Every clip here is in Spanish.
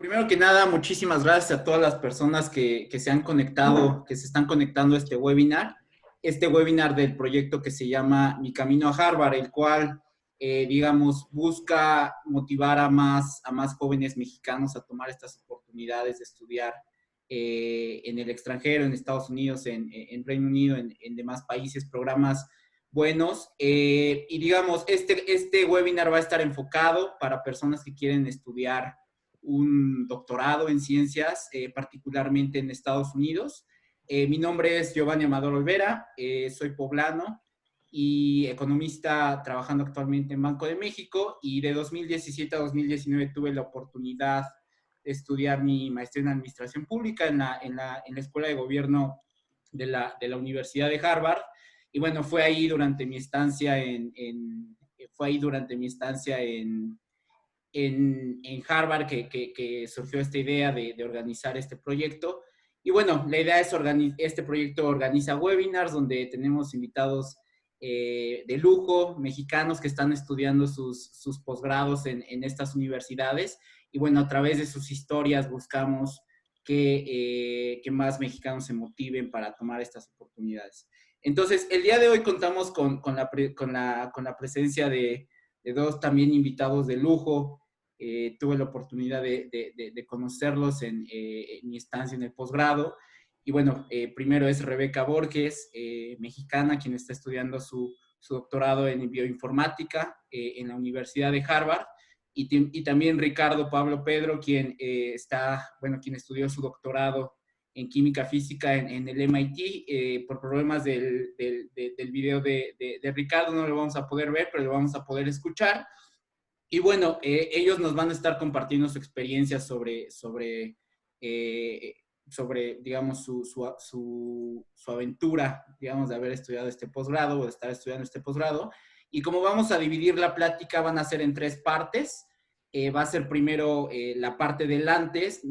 Primero que nada, muchísimas gracias a todas las personas que se han conectado, que se están conectando a este webinar del proyecto que se llama Mi Camino a Harvard, el cual, digamos, busca motivar a más jóvenes mexicanos a tomar estas oportunidades de estudiar en el extranjero, en Estados Unidos, en Reino Unido, en demás países, programas buenos. Y digamos, este webinar va a estar enfocado para personas que quieren estudiar un doctorado en ciencias, particularmente en Estados Unidos. Mi nombre es Giovanni Amador Olvera, soy poblano y economista trabajando actualmente en Banco de México, y de 2017 a 2019 tuve la oportunidad de estudiar mi maestría en Administración Pública en la Escuela de Gobierno de la Universidad de Harvard. Y bueno, fue ahí durante mi estancia en Harvard que surgió esta idea de organizar este proyecto. Y bueno, la idea es este proyecto organiza webinars donde tenemos invitados de lujo, mexicanos que están estudiando sus posgrados en estas universidades. Y bueno, a través de sus historias buscamos que más mexicanos se motiven para tomar estas oportunidades. Entonces, el día de hoy contamos con la presencia de dos también invitados de lujo. Tuve la oportunidad de conocerlos en mi estancia en el posgrado. Y bueno, primero es Rebeca Borges, mexicana, quien está estudiando su doctorado en bioinformática en la Universidad de Harvard. Y también Ricardo Pablo Pedro, quien estudió su doctorado en química física en el MIT. Por problemas del video de Ricardo no lo vamos a poder ver, pero lo vamos a poder escuchar. Y bueno, ellos nos van a estar compartiendo su experiencia eh, digamos, su aventura, digamos, de haber estudiado este posgrado o de estar estudiando este posgrado. Y como vamos a dividir la plática, van a ser en tres partes. Va a ser primero la parte del antes.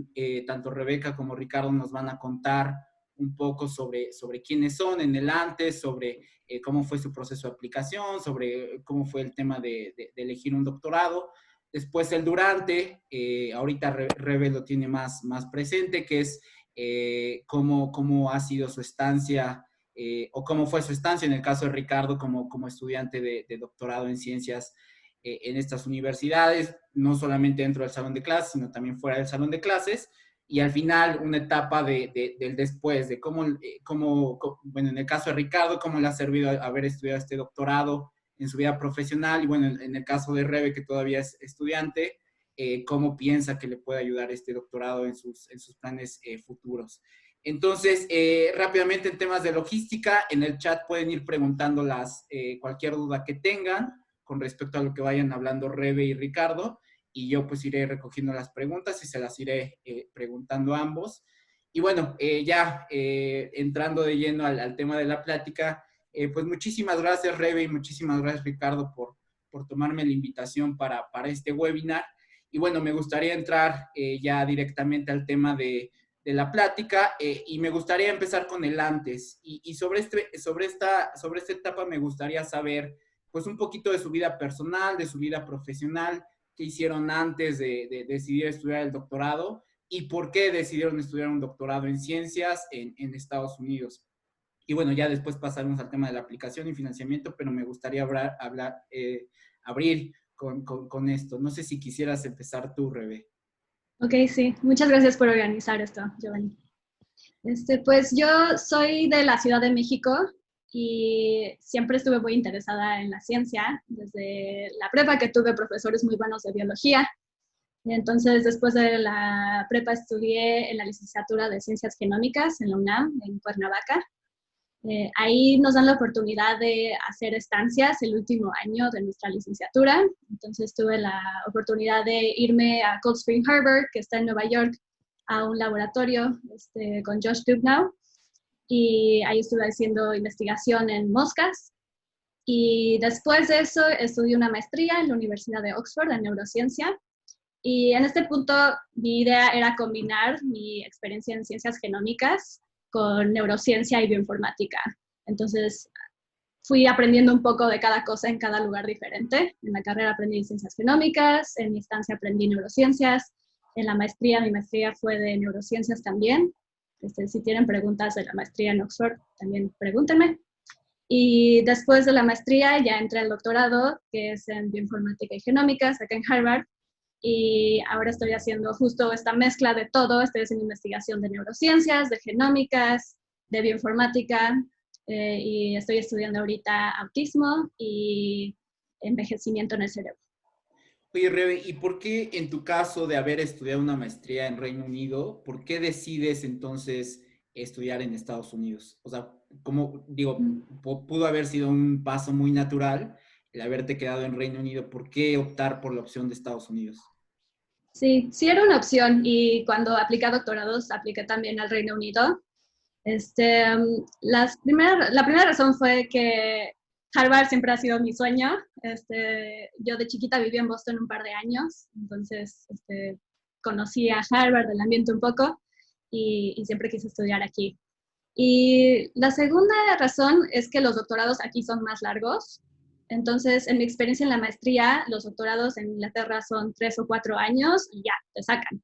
Tanto Rebeca como Ricardo nos van a contar un poco sobre quiénes son en el antes, sobre cómo fue su proceso de aplicación, sobre cómo fue el tema de elegir un doctorado. Después el durante, ahorita Rebe lo tiene más presente, que es cómo ha sido su estancia, o cómo fue su estancia en el caso de Ricardo como estudiante de doctorado en ciencias en estas universidades, no solamente dentro del salón de clases, sino también fuera del salón de clases. Y al final una etapa del después, de bueno, en el caso de Ricardo, cómo le ha servido haber estudiado este doctorado en su vida profesional. Y bueno, en el caso de Rebe, que todavía es estudiante, cómo piensa que le puede ayudar este doctorado en sus planes futuros. Entonces, rápidamente en temas de logística, en el chat pueden ir preguntando cualquier duda que tengan con respecto a lo que vayan hablando Rebe y Ricardo, y yo pues iré recogiendo las preguntas y se las iré preguntando a ambos. Y bueno, ya entrando de lleno al tema de la plática, pues muchísimas gracias Rebe y muchísimas gracias Ricardo por tomarme la invitación para este webinar. Y bueno, me gustaría entrar ya directamente al tema de la plática, y me gustaría empezar con el antes. Y sobre esta etapa me gustaría saber pues un poquito de su vida personal, de su vida profesional, qué hicieron antes de decidir estudiar el doctorado y por qué decidieron estudiar un doctorado en ciencias en Estados Unidos. Y bueno, ya después pasaremos al tema de la aplicación y financiamiento, pero me gustaría abrir con esto. No sé si quisieras empezar tú, Rebe. Ok, sí. Muchas gracias por organizar esto, Giovanni. Pues yo soy de la Ciudad de México y siempre estuve muy interesada en la ciencia. Desde la prepa que tuve profesores muy buenos de biología. Entonces, después de la prepa estudié en la licenciatura de Ciencias Genómicas en la UNAM, en Cuernavaca. Ahí nos dan la oportunidad de hacer estancias el último año de nuestra licenciatura. Entonces tuve la oportunidad de irme a Cold Spring Harbor, que está en Nueva York, a un laboratorio con Josh Dubnow. Y ahí estuve haciendo investigación en moscas. Y después de eso estudié una maestría en la Universidad de Oxford en neurociencia. Y en este punto mi idea era combinar mi experiencia en ciencias genómicas con neurociencia y bioinformática. Entonces fui aprendiendo un poco de cada cosa en cada lugar diferente. En la carrera aprendí ciencias genómicas, en mi estancia aprendí neurociencias, En la maestría, mi maestría fue de neurociencias también. Si tienen preguntas de la maestría en Oxford, también pregúntenme. Y después de la maestría ya entré al doctorado, que es en bioinformática y genómicas, acá en Harvard. Y ahora estoy haciendo justo esta mezcla de todo. Estoy haciendo investigación de neurociencias, de genómicas, de bioinformática, y estoy estudiando ahorita autismo y envejecimiento en el cerebro. Oye, Rebe, ¿y por qué en tu caso de haber estudiado una maestría en Reino Unido, por qué decides entonces estudiar en Estados Unidos? O sea, como digo, pudo haber sido un paso muy natural el haberte quedado en Reino Unido. ¿Por qué optar por la opción de Estados Unidos? Sí, sí era una opción y cuando apliqué a doctorados apliqué también al Reino Unido. La primera razón fue que Harvard siempre ha sido mi sueño. Yo de chiquita viví en Boston un par de años, entonces conocí a Harvard, el ambiente un poco, y siempre quise estudiar aquí. Y la segunda razón es que los doctorados aquí son más largos. Entonces, en mi experiencia en la maestría, los doctorados en Inglaterra son 3 o 4 años y ya, te sacan.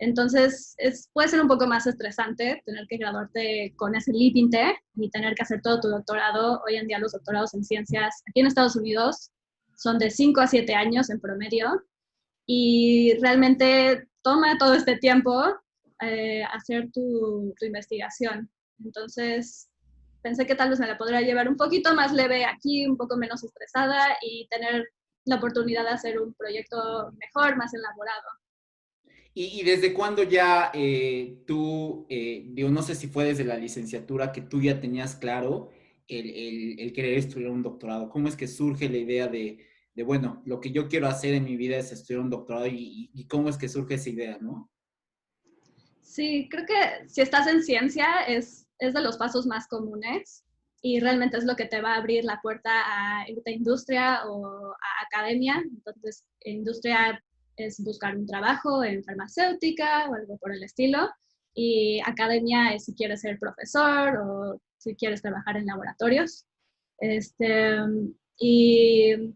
Entonces, puede ser un poco más estresante tener que graduarte con ese límite y tener que hacer todo tu doctorado. Hoy en día los doctorados en ciencias aquí en Estados Unidos son de 5 a 7 años en promedio y realmente toma todo este tiempo hacer tu investigación. Entonces, pensé que tal vez me la podría llevar un poquito más leve aquí, un poco menos estresada y tener la oportunidad de hacer un proyecto mejor, más elaborado. ¿Y desde cuándo ya tú, digo, no sé si fue desde la licenciatura que tú ya tenías claro el querer estudiar un doctorado? ¿Cómo es que surge la idea de, bueno, lo que yo quiero hacer en mi vida es estudiar un doctorado y cómo es que surge esa idea, ¿no? Sí, creo que si estás en ciencia es de los pasos más comunes y realmente es lo que te va a abrir la puerta a irte a industria o a academia. Entonces, industria es buscar un trabajo en farmacéutica o algo por el estilo. Y academia es si quieres ser profesor o si quieres trabajar en laboratorios. Este, y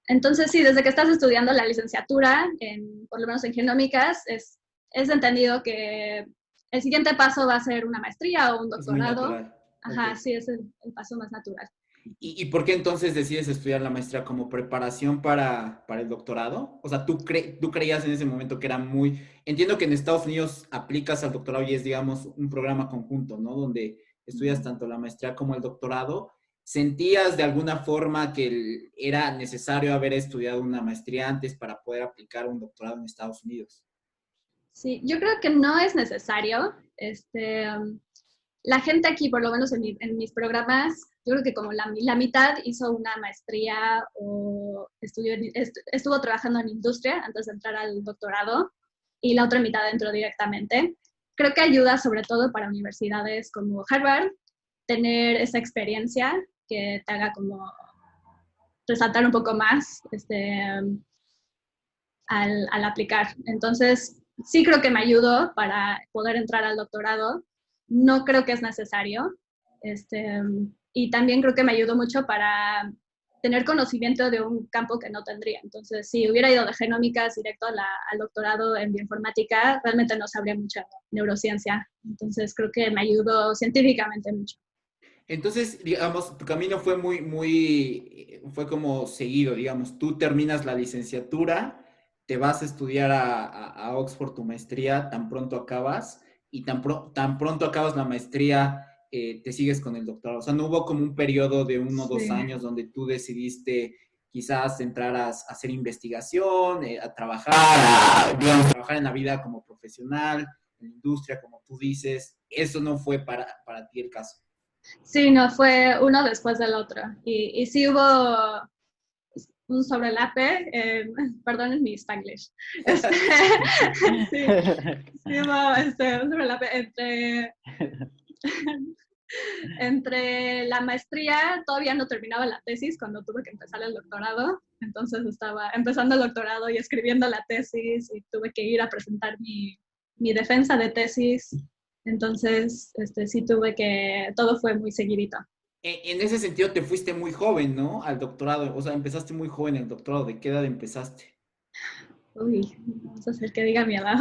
entonces, sí, desde que estás estudiando la licenciatura, por lo menos en genómicas, es entendido que el siguiente paso va a ser una maestría o un Es muy doctorado. natural. Ok. Ajá, sí, es el paso más natural. ¿Y por qué entonces decides estudiar la maestría como preparación para el doctorado? O sea, ¿tú creías en ese momento que era muy... Entiendo que en Estados Unidos aplicas al doctorado y es, digamos, un programa conjunto, ¿no? Donde estudias tanto la maestría como el doctorado. ¿Sentías de alguna forma que era necesario haber estudiado una maestría antes para poder aplicar un doctorado en Estados Unidos? Sí, yo creo que no es necesario. La gente aquí, por lo menos en mis programas, yo creo que como la mitad hizo una maestría o estuvo trabajando en industria antes de entrar al doctorado y la otra mitad entró directamente. Creo que ayuda sobre todo para universidades como Harvard tener esa experiencia que te haga como resaltar un poco más al aplicar. Entonces, sí creo que me ayudó para poder entrar al doctorado. No creo que es necesario. Y también creo que me ayudó mucho para tener conocimiento de un campo que no tendría. Entonces, si hubiera ido de genómicas directo al doctorado en bioinformática, realmente no sabría mucho neurociencia. Entonces, creo que me ayudó científicamente mucho. Entonces, digamos, tu camino fue fue como seguido, digamos, tú terminas la licenciatura, te vas a estudiar a Oxford tu maestría, tan pronto acabas, y tan pronto acabas la maestría, te sigues con el doctorado. O sea, no hubo como un periodo de 1 o 2 años Sí. donde tú decidiste quizás entrar a hacer investigación, a trabajar, digamos, trabajar en la vida como profesional, en la industria, como tú dices. Eso no fue para ti el caso. Sí, no, fue uno después del otro. Y sí hubo un sobrelape, perdón mi Spanglish, sí, sí hubo un sobrelape entre la maestría, todavía no terminaba la tesis cuando tuve que empezar el doctorado, entonces estaba empezando el doctorado y escribiendo la tesis y tuve que ir a presentar mi defensa de tesis, entonces sí tuve todo fue muy seguidito. En ese sentido, te fuiste muy joven, ¿no? Al doctorado, o sea, empezaste muy joven el doctorado. ¿De qué edad empezaste? Uy, vamos a hacer que diga mi edad.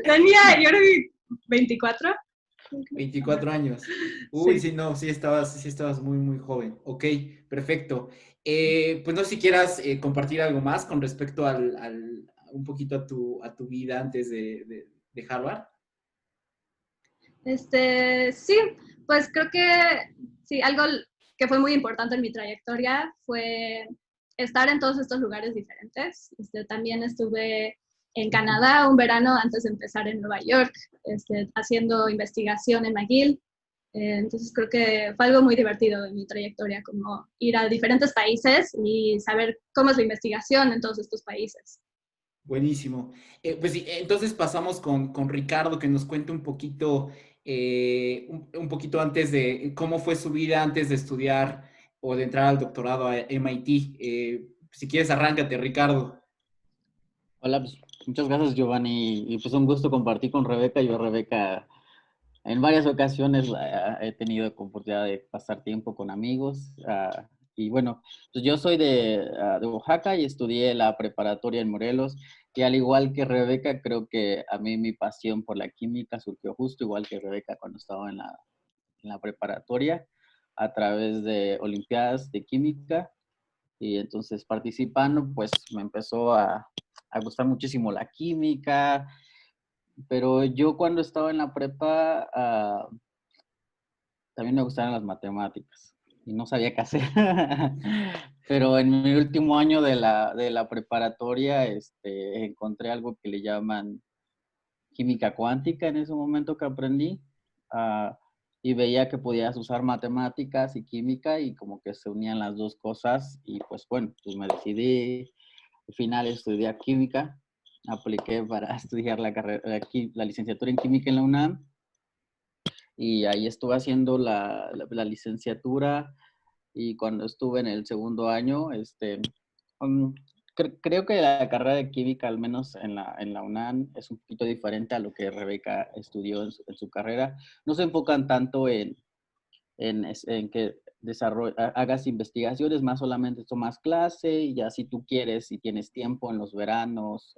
Tenía, yo creo que 24. 24 años. Uy, Sí. sí, no, sí estabas muy, muy joven. Ok, perfecto. Pues no sé si quieras compartir algo más con respecto un poquito a tu vida antes de Harvard. Sí, pues creo que sí, algo que fue muy importante en mi trayectoria fue estar en todos estos lugares diferentes. También estuve en Canadá un verano antes de empezar en Nueva York, haciendo investigación en McGill. Entonces creo que fue algo muy divertido en mi trayectoria, como ir a diferentes países y saber cómo es la investigación en todos estos países. Buenísimo. Pues sí, entonces pasamos con Ricardo que nos cuente un poquito, un poquito antes de cómo fue su vida antes de estudiar o de entrar al doctorado a MIT. Si quieres, arráncate, Ricardo. Hola, pues, muchas gracias Giovanni y pues un gusto compartir con Rebeca. Yo Rebeca en varias ocasiones he tenido oportunidad de pasar tiempo con amigos y bueno, pues yo soy de Oaxaca y estudié la preparatoria en Morelos y al igual que Rebeca creo que a mí mi pasión por la química surgió justo igual que Rebeca cuando estaba en la preparatoria a través de olimpiadas de química y entonces participando, pues me empezó a gustar muchísimo la química, pero yo cuando estaba en la prepa también me gustaban las matemáticas y no sabía qué hacer. Pero en mi último año de la preparatoria encontré algo que le llaman química cuántica en ese momento que aprendí. ah, y veía que podías usar matemáticas y química y como que se unían las dos cosas y pues bueno, pues me decidí al final estudiar química, apliqué para estudiar la carrera, la licenciatura en química en la UNAM y ahí estuve haciendo la licenciatura y cuando estuve en el segundo año, um, creo que la carrera de química, al menos en la UNAM, es un poquito diferente a lo que Rebeca estudió en su carrera. No se enfocan tanto en que hagas investigaciones, más solamente tomas clase y ya si tú quieres, si tienes tiempo en los veranos,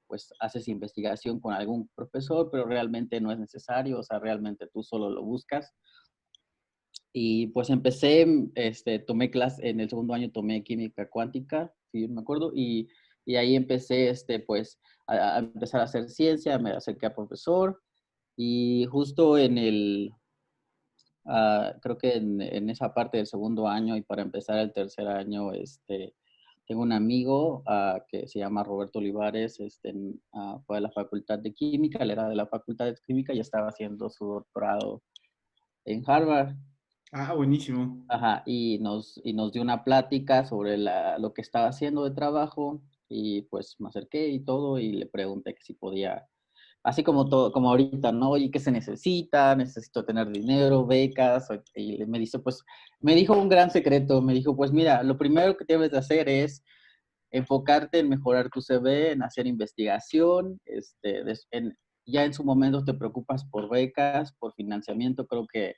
pues haces investigación con algún profesor, pero realmente no es necesario, o sea, realmente tú solo lo buscas. Y pues empecé, tomé clase, en el segundo año tomé química cuántica, si me acuerdo, y ahí empecé, pues, a empezar a hacer ciencia, me acerqué a profesor, y justo creo que en esa parte del segundo año y para empezar el tercer año, tengo un amigo que se llama Roberto Olivares, fue a la Facultad de Química, él era de la Facultad de Química y estaba haciendo su doctorado en Harvard. Ah, buenísimo. Ajá, y nos dio una plática sobre lo que estaba haciendo de trabajo y pues me acerqué y todo y le pregunté que si podía, así como todo, como ahorita, ¿no? Oye, ¿qué se necesita? Necesito tener dinero, becas. Y me dice, pues, me dijo un gran secreto, me dijo, pues mira, lo primero que debes de hacer es enfocarte en mejorar tu CV, en hacer investigación, ya en su momento te preocupas por becas, por financiamiento, creo que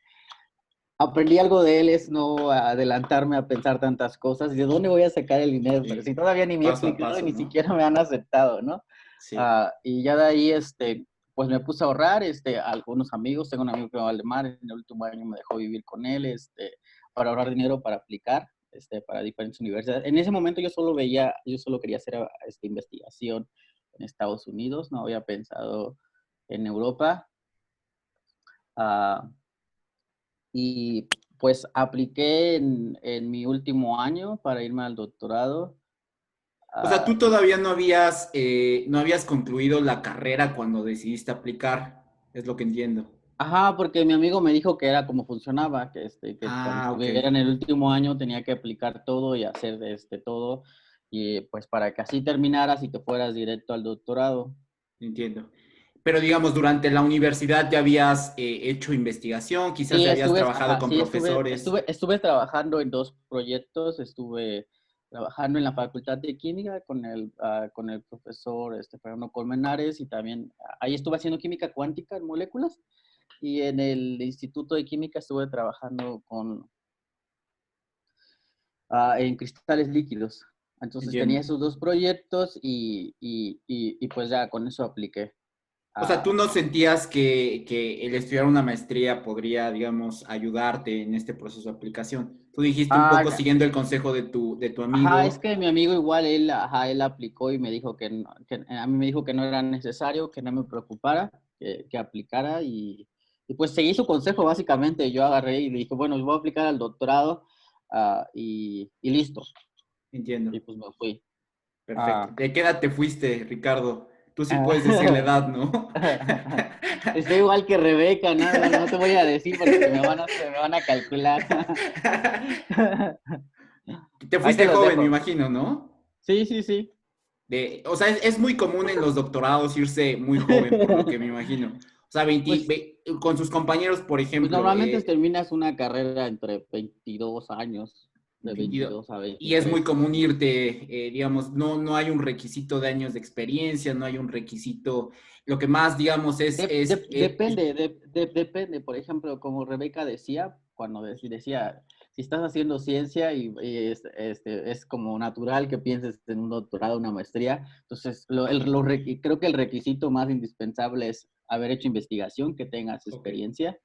aprendí algo de él es no adelantarme a pensar tantas cosas. ¿De dónde voy a sacar el dinero? Pero Sí, si todavía ni me he paso a aplicado y paso, ni ¿no? siquiera me han aceptado, ¿no? Sí. Y ya de ahí, pues me puse a ahorrar, algunos amigos, tengo un amigo que va a Valdemar, en el último año me dejó vivir con él, para ahorrar dinero para aplicar, para diferentes universidades. En ese momento yo solo quería hacer investigación en Estados Unidos, no había pensado en Europa. Ah, y pues apliqué en mi último año para irme al doctorado. O sea, Ah, tú todavía no habías concluido la carrera cuando decidiste aplicar, es lo que entiendo. ajá, porque mi amigo me dijo que era como funcionaba, que cuando Ah, ok, estuviera en el último año tenía que aplicar todo y hacer todo, y pues para que así terminaras y te fueras directo al doctorado. entiendo. Pero digamos, durante la universidad ya habías hecho investigación, quizás Sí, ya habías trabajado con profesores. estuve trabajando en dos proyectos, estuve trabajando en la Facultad de Química con el profesor Fernando Colmenares y también ahí estuve haciendo química cuántica en moléculas y en el Instituto de Química estuve trabajando en cristales líquidos. Entonces tenía Entiendo. esos dos proyectos y pues ya con eso apliqué. O sea, ¿tú a- no sentías que el estudiar una maestría podría, digamos, ayudarte en este proceso de aplicación? Tú dijiste un poco a- siguiendo el consejo de tu Ajá, es amigo. que mi amigo igual, él aplicó y me dijo a mí me dijo que no era necesario, que no me preocupara, que aplicara y pues seguí su consejo básicamente. Yo agarré y le dije, bueno, yo voy a aplicar al doctorado y listo. Entiendo. Y pues me fui. Perfecto. Ah, ¿De qué edad te fuiste, Ricardo? Tú sí puedes decir la ah. edad, ¿no? Estoy igual que Rebeca, no te voy a decir porque me van a calcular. Te Ahí te fuiste los joven, me dejo. imagino, ¿no? Sí, sí, sí. O sea, es muy común en los doctorados irse muy joven, por lo que me imagino. O sea, Pues con sus compañeros, por Pues ejemplo, normalmente terminas una carrera entre 22 años, de 22. 22 a Y es muy 23. común irte, digamos, no hay un requisito de años de experiencia, no hay un requisito, lo que más, digamos, Depende, por ejemplo, como Rebeca decía, cuando decía, si estás haciendo ciencia es como natural que pienses en un doctorado, una maestría, entonces creo que el requisito más indispensable es haber hecho investigación, que tengas ok, experiencia.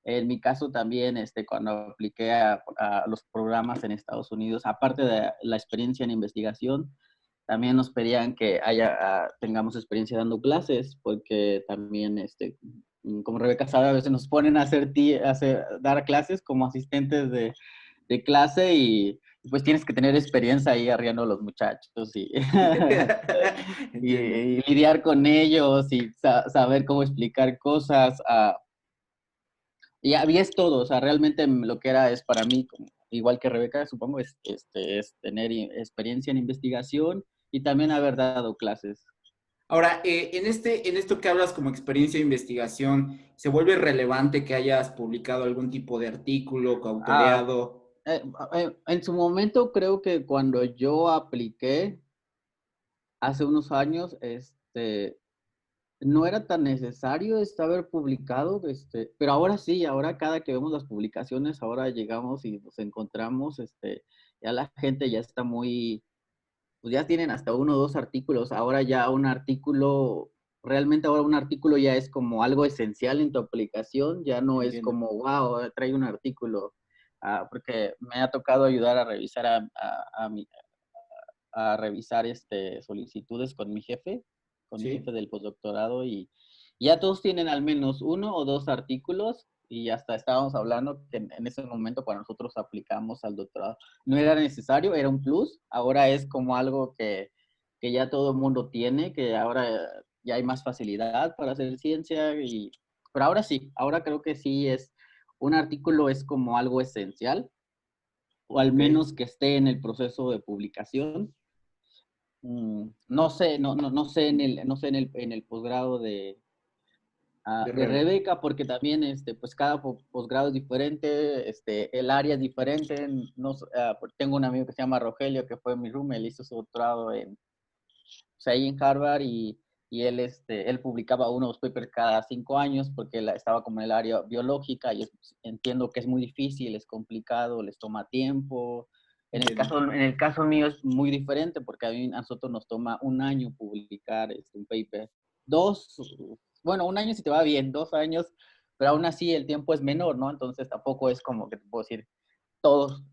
En mi caso también, cuando apliqué a los programas en Estados Unidos, aparte de la experiencia en investigación, también nos pedían que tengamos experiencia dando clases, porque también, como Rebeca sabe, a veces nos ponen a dar clases como asistentes de clase y pues tienes que tener experiencia ahí arriando a los muchachos entiendo. y lidiar con ellos y saber cómo explicar cosas. Y había es todo, o sea, realmente lo que era es para mí, igual que Rebeca, supongo, es tener experiencia en investigación y también haber dado clases. Ahora, en esto que hablas como experiencia de investigación, ¿se vuelve relevante que hayas publicado algún tipo de artículo, Ah, coautoreado? en su momento creo que cuando yo apliqué hace unos años, no era tan necesario haber publicado, pero ahora sí, ahora cada que vemos las publicaciones, ahora llegamos y nos encontramos, ya la gente ya está pues ya tienen hasta uno o dos artículos. Ahora ya realmente ahora un artículo ya es como algo esencial en tu aplicación, ya no es Entiendo. como, wow, trae un artículo. Porque me ha tocado ayudar a revisar a revisar solicitudes con mi ¿Sí? jefe del postdoctorado y ya todos tienen al menos uno o dos artículos y hasta estábamos hablando que en ese momento cuando nosotros aplicamos al doctorado no era necesario, era un plus, ahora es como algo que ya todo el mundo tiene, que ahora ya hay más facilidad para hacer ciencia pero ahora sí, ahora creo que sí un artículo es como algo esencial o al Ok. menos que esté en el proceso de publicación. No sé, no sé en el posgrado De de Rebe. Rebeca, porque también, pues cada posgrado es diferente, el área es diferente. No, tengo un amigo que se llama Rogelio, que fue mi roommate, él hizo su doctorado pues, ahí en Harvard y él publicaba unos papers cada 5 años porque él estaba como en el área biológica y entiendo que es muy difícil, es complicado, les toma tiempo. Entiendo. En el caso mío es muy diferente porque a nosotros nos toma un año publicar un paper. Dos, bueno, un año si te va bien, 2 años, pero aún así el tiempo es menor, ¿no? Entonces tampoco es como que te puedo decir,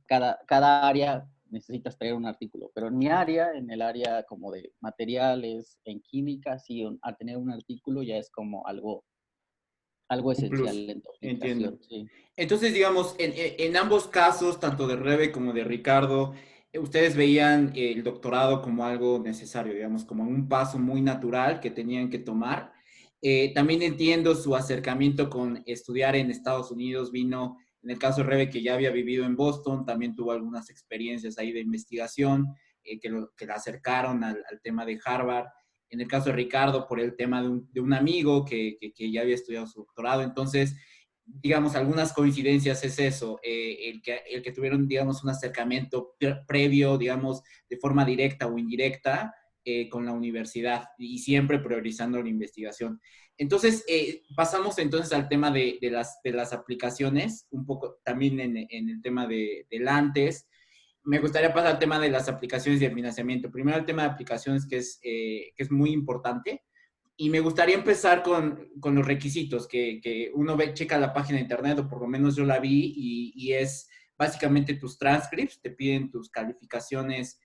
cada área necesitas traer un artículo, pero en mi área, en el área como de materiales, en química, sí, al tener un artículo ya es como algo Un plus. esencial en tu Entiendo. aplicación, sí. Entonces, digamos, en ambos casos, tanto de Rebe como de Ricardo, ustedes veían el doctorado como algo necesario, digamos, como un paso muy natural que tenían que tomar. También entiendo su acercamiento con estudiar en Estados Unidos, vino, en el caso de Rebe, que ya había vivido en Boston, también tuvo algunas experiencias ahí de investigación que la acercaron al tema de Harvard. En el caso de Ricardo, por el tema de un amigo que ya había estudiado su doctorado. Entonces, digamos, algunas coincidencias es eso, el que tuvieron, digamos, un acercamiento previo, digamos, de forma directa o indirecta con la universidad y siempre priorizando la investigación. Entonces, pasamos entonces al tema de las aplicaciones, un poco también en el tema del antes. me gustaría pasar al tema de las aplicaciones y el financiamiento. Primero el tema de aplicaciones, que es muy importante. Y me gustaría empezar con los requisitos, que uno ve, checa la página de internet, o por lo menos yo la vi, y es básicamente tus transcripts, te piden tus calificaciones,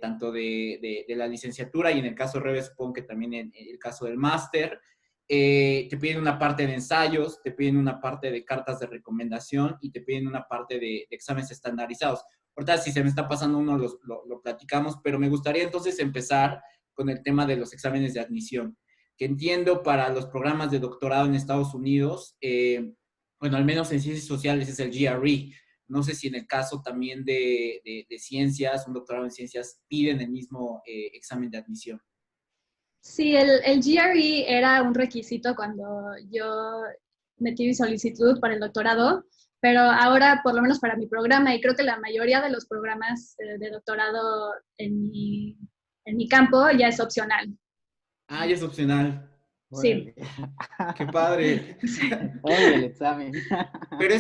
tanto de la licenciatura, y en el caso de Rebe, supongo que también en el caso del máster. Te piden una parte de ensayos, te piden una parte de cartas de recomendación, y te piden una parte de exámenes estandarizados. Ahorita, si se me está pasando uno, lo platicamos, pero me gustaría entonces empezar con el tema de los exámenes de admisión, que entiendo para los programas de doctorado en Estados Unidos, bueno, al menos en ciencias sociales es el GRE. No sé si en el caso también de ciencias, un doctorado en ciencias, piden el mismo examen de admisión. Sí, el GRE era un requisito cuando yo metí mi solicitud para el doctorado, pero ahora, por lo menos para mi programa, y creo que la mayoría de los programas de doctorado en mi campo ya es opcional. Ah, ya es opcional. Sí. Qué padre. Oye, el examen. Pero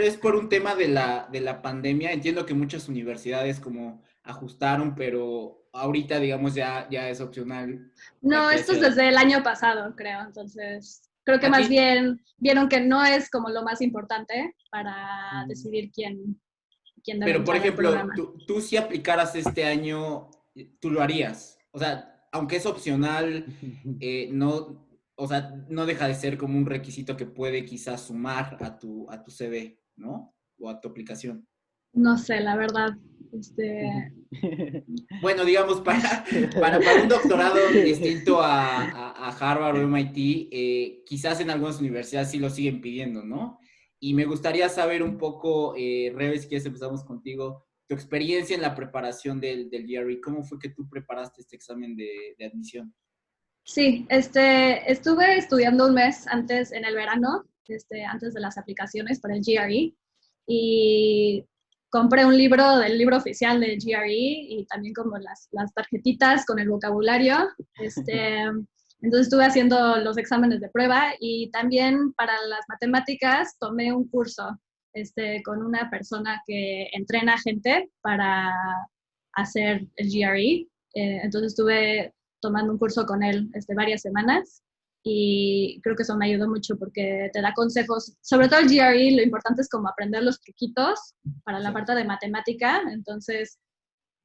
es por un tema de la pandemia. Entiendo que muchas universidades como ajustaron, pero ahorita, digamos, ya es opcional. No, esto es desde el año pasado, creo. Entonces, creo que más bien vieron que no es como lo más importante para decidir quién debe Pero, por entrar al ejemplo, programa. tú si aplicaras este año, tú lo harías. O sea, aunque es opcional, no, o sea, no deja de ser como un requisito que puede quizás sumar a tu CV, ¿no? O a tu aplicación. No sé, la verdad. Bueno, digamos, para un doctorado distinto a Harvard o MIT, quizás en algunas universidades sí lo siguen pidiendo, ¿no? Y me gustaría saber un poco, Rebe, si quieres empezamos contigo, tu experiencia en la preparación del GRE. ¿Cómo fue que tú preparaste este examen de admisión? Sí, estuve estudiando un mes antes, en el verano, antes de las aplicaciones para el GRE, y compré un libro del libro oficial del GRE y también como las tarjetitas con el vocabulario. Entonces estuve haciendo los exámenes de prueba, y también para las matemáticas tomé un curso con una persona que entrena gente para hacer el GRE. Entonces estuve tomando un curso con él varias semanas, y creo que eso me ayudó mucho porque te da consejos, sobre todo el GRE. Lo importante es como aprender los truquitos para la parte de matemática. Entonces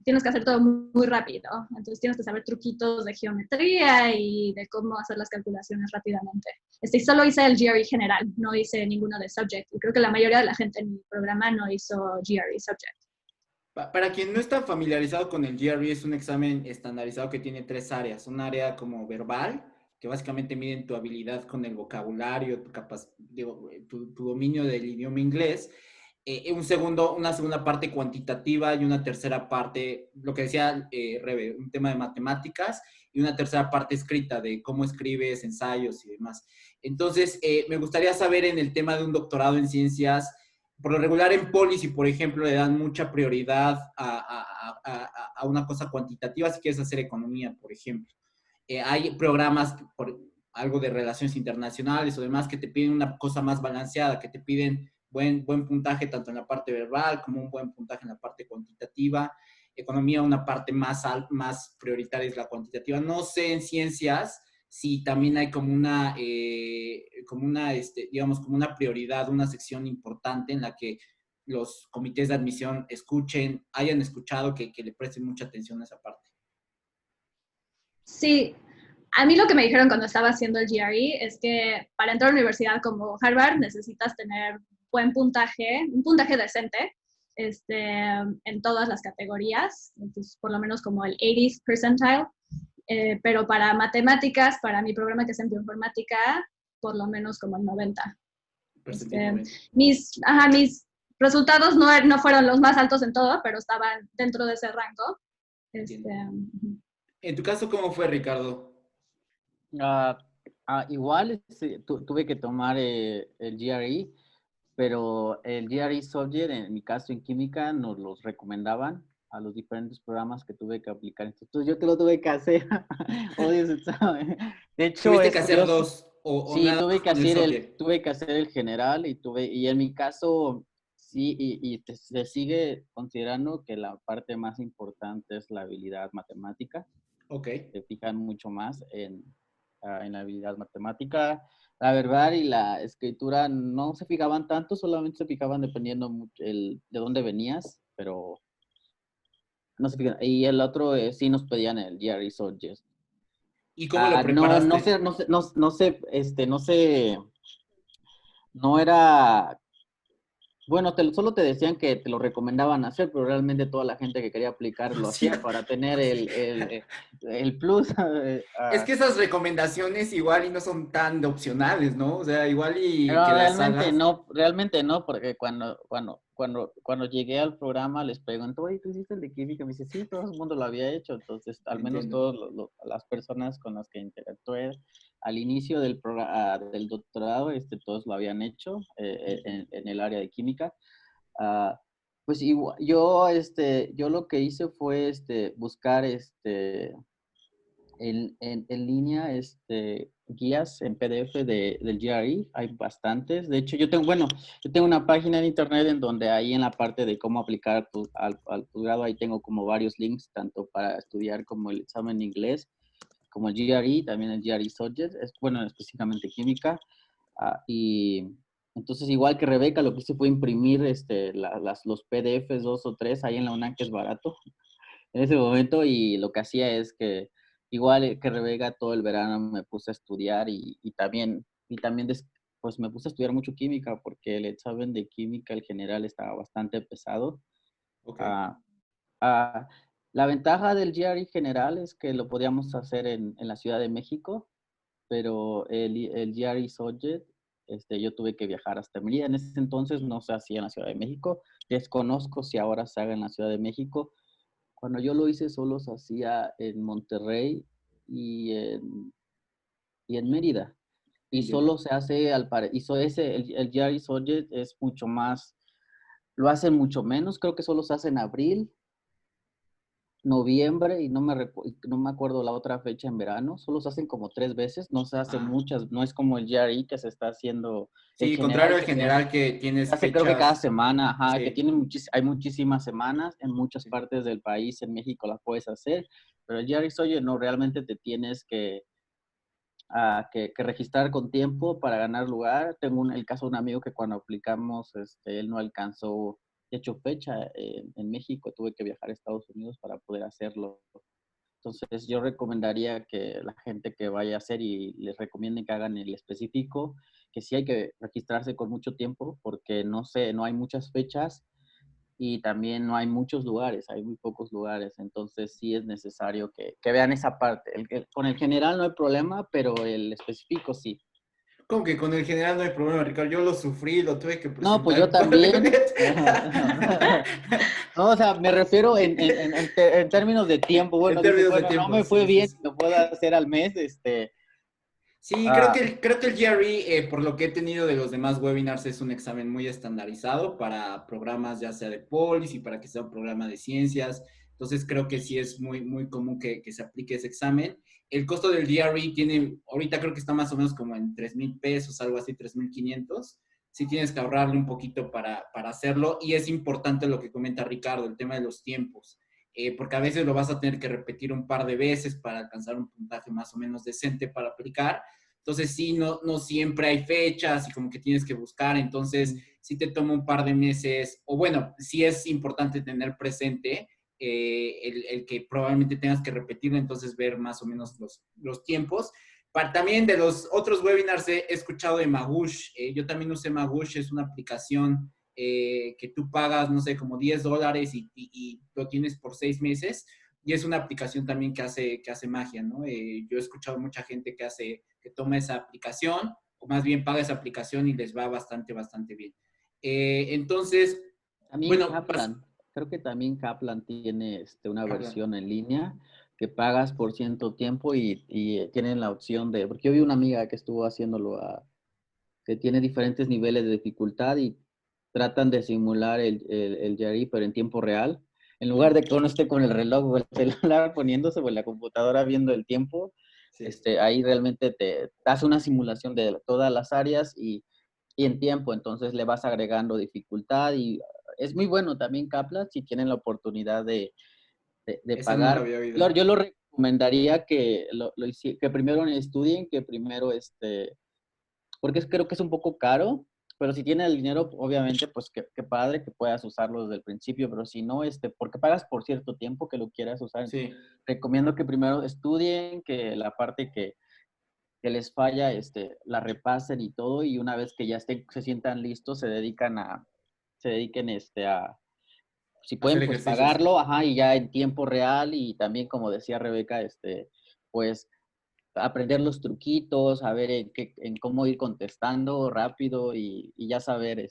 tienes que hacer todo muy, muy rápido, entonces tienes que saber truquitos de geometría y de cómo hacer las calculaciones rápidamente. Solo hice el GRE general, no hice ninguno de subject, y creo que la mayoría de la gente en mi programa no hizo GRE subject. Para quien no está familiarizado con el GRE, es un examen estandarizado que tiene 3 áreas. Un área como verbal, que básicamente miden tu habilidad con el vocabulario, tu dominio del idioma inglés. Una segunda parte cuantitativa, y una tercera parte, lo que decía Rebe, un tema de matemáticas, y una tercera parte escrita, de cómo escribes ensayos y demás. Entonces, me gustaría saber, en el tema de un doctorado en ciencias, por lo regular en Policy, por ejemplo, le dan mucha prioridad a una cosa cuantitativa si quieres hacer economía, por ejemplo. Hay programas, por algo de relaciones internacionales o demás, que te piden una cosa más balanceada, que te piden buen puntaje tanto en la parte verbal como un buen puntaje en la parte cuantitativa. Economía, una parte más prioritaria es la cuantitativa. No sé en ciencias si también hay como digamos, como una prioridad, una sección importante en la que los comités de admisión hayan escuchado que le presten mucha atención a esa parte. Sí, a mí lo que me dijeron cuando estaba haciendo el GRE es que para entrar a una universidad como Harvard necesitas tener un puntaje decente, en todas las categorías, entonces por lo menos como el 80th percentile. Pero para matemáticas, para mi programa que es en bioinformática, por lo menos como el 90. Mis resultados no fueron los más altos en todo, pero estaban dentro de ese rango. En tu caso, ¿cómo fue, Ricardo? Igual tuve que tomar el GRE, pero el GRE Subject, en mi caso en química, nos los recomendaban a los diferentes programas que tuve que aplicar. Entonces yo te lo tuve que hacer. Odio ese examen. De hecho, ¿tuviste que hacer dos? Sí, tuve que hacer el general, y en mi caso sí, se sigue considerando que la parte más importante es la habilidad matemática. Ok. Se fijan mucho más en la habilidad matemática. La verdad y la escritura no se fijaban tanto, solamente se fijaban dependiendo de dónde venías, pero no se fijan. Y el otro sí nos pedían el GRE Subject. ¿Y cómo lo No, preparaste? no era. Bueno, solo te decían que te lo recomendaban hacer, pero realmente toda la gente que quería aplicar lo Sí, hacía para tener sí. el plus. Es que esas recomendaciones igual y no son tan opcionales, ¿no? O sea, igual y que No, las hagas. realmente no, porque cuando llegué al programa les pregunto, oye, ¿tú hiciste el de química? Me dice, sí, todo el mundo lo había hecho, entonces al menos Entiendo. todas las personas con las que interactué al inicio del doctorado, todos lo habían hecho en el área de química. Ah, pues yo lo que hice fue buscar en línea, guías en PDF del GRE, hay bastantes. De hecho, yo tengo una página en internet en donde ahí en la parte de cómo aplicar al posgrado, ahí tengo como varios links, tanto para estudiar como el examen de inglés, como el GRE, también el GRE Subject, bueno, específicamente química. Y entonces, igual que Rebeca, lo que hice fue imprimir los PDFs 2 o 3 ahí en la UNAM, que es barato en ese momento, y lo que hacía es que igual que Rebeca todo el verano me puse a estudiar y también pues me puse a estudiar mucho química porque el examen de química el general estaba bastante pesado. Ok. Ah, ah, la ventaja del GRE general es que lo podíamos hacer en la Ciudad de México, pero el GRE Subject, yo tuve que viajar hasta Mérida. En ese entonces no se hacía en la Ciudad de México. Desconozco si ahora se haga en la Ciudad de México. Cuando yo lo hice solo se hacía en Monterrey y en Mérida. Y Entiendo. solo se hace el GRE Subject es mucho más, lo hacen mucho menos, creo que solo se hace en abril, noviembre y no me acuerdo la otra fecha en verano, solo se hacen como 3 veces, no se hacen Ah, muchas, no es como el GRE que se está haciendo, el sí, contrario general al que se general que tienes hace creo que cada fechas. semana, ajá, que Sí. hay muchísimas semanas en muchas Sí. partes del país, en México las puedes hacer, pero el GRE Sawyer no, realmente te tienes que registrar con tiempo para ganar lugar. Tengo el caso de un amigo que cuando aplicamos, él no alcanzó, de hecho, fecha en México, tuve que viajar a Estados Unidos para poder hacerlo. Entonces, yo recomendaría que la gente que vaya a hacer y les recomienden que hagan el específico, que sí hay que registrarse con mucho tiempo, porque no hay muchas fechas y también no hay muchos lugares, hay muy pocos lugares. Entonces, sí es necesario que vean esa parte. Con el general no hay problema, pero el específico sí. Como que con el general no hay problema, Ricardo. Yo lo sufrí, lo tuve que No, pues presentar yo un par de también. veces. No, o sea, me refiero en términos de tiempo. En Bueno, dices, términos de bueno, no tiempo, me fue sí, sí, bien, sí. lo puedo hacer al mes, Sí, ah, creo que el GRE, por lo que he tenido de los demás webinars, es un examen muy estandarizado para programas ya sea de polis y para que sea un programa de ciencias. Entonces creo que sí es muy, muy común que se aplique ese examen. El costo del GRE tiene, ahorita creo que está más o menos como en 3,000 pesos, algo así, 3,500. Sí tienes que ahorrarle un poquito para hacerlo. Y es importante lo que comenta Ricardo, el tema de los tiempos. Porque a veces lo vas a tener que repetir un par de veces para alcanzar un puntaje más o menos decente para aplicar. Entonces, sí, no siempre hay fechas y como que tienes que buscar, entonces sí te toma un par de meses, o bueno, sí es importante tener presente el que probablemente tengas que repetirlo, entonces ver más o menos los tiempos. También de los otros webinars he escuchado de Magoosh, yo también usé Magoosh, es una aplicación que tú pagas, no sé, como $10 y lo tienes por 6 meses. Y es una aplicación también que hace magia, ¿no? Yo he escuchado mucha gente que toma esa aplicación, o más bien paga esa aplicación y les va bastante, bastante bien. Entonces, también bueno, Kaplan, creo que también Kaplan tiene una Kaplan. versión en línea que pagas por cierto tiempo y tienen la opción porque yo vi una amiga que estuvo haciéndolo, que tiene diferentes niveles de dificultad y tratan de simular el Yari, pero en tiempo real. En lugar de que uno esté con el reloj o el celular poniéndose o en la computadora viendo el tiempo, Sí. ahí realmente te hace una simulación de todas las áreas y y en tiempo, entonces le vas agregando dificultad y es muy bueno también Kaplan si tienen la oportunidad de Ese no lo pagar. había Claro, oído. yo lo recomendaría que, que primero estudien, que primero, porque creo que es un poco caro, pero si tienen el dinero, obviamente, pues qué padre que puedas usarlo desde el principio, pero si no, porque pagas por cierto tiempo que lo quieras usar, entonces Sí, recomiendo que primero estudien, que la parte que les falla, la repasen y todo, y una vez que ya se sientan listos, se dediquen, si hacer pueden, pues ejercicios. pagarlo, ajá, y ya en tiempo real, y también, como decía Rebeca, pues aprender los truquitos, saber en cómo ir contestando rápido y ya saber,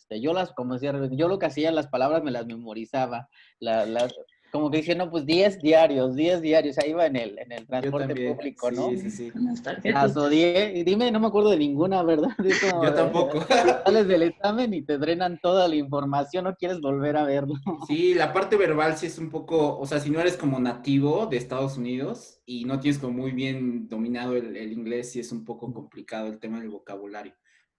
como decía Rebeca, yo lo que hacía, las palabras me las memorizaba, como que diciendo, no, pues 10 diarios, ahí iba en el Yo transporte también, público, ¿no? sí, sí, sí. Con las Las tarjetitas. odié, y dime, no me acuerdo de ninguna, ¿verdad? Es como Yo tampoco. sales del examen y te drenan toda la información, no quieres volver a verlo. Sí, la parte verbal sí es un poco, o sea, si no eres como nativo de Estados Unidos y no tienes como muy bien dominado el inglés, sí es un poco complicado el tema del vocabulario.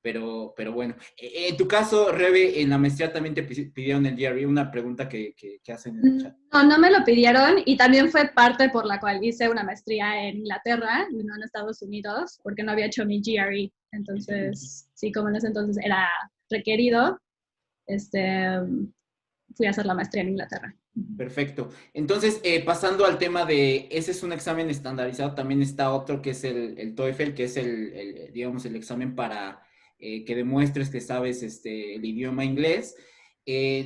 Pero bueno, en tu caso, Rebe, en la maestría también te pidieron el GRE, una pregunta que hacen en el chat. No, no me lo pidieron y también fue parte por la cual hice una maestría en Inglaterra y no en Estados Unidos, porque no había hecho mi GRE. Entonces, sí, como en ese entonces era requerido, este, fui a hacer la maestría en Inglaterra. Perfecto. Entonces, pasando al tema de, ese es un examen estandarizado, también está otro que es el TOEFL, que es digamos, el examen para que demuestres que sabes el idioma inglés.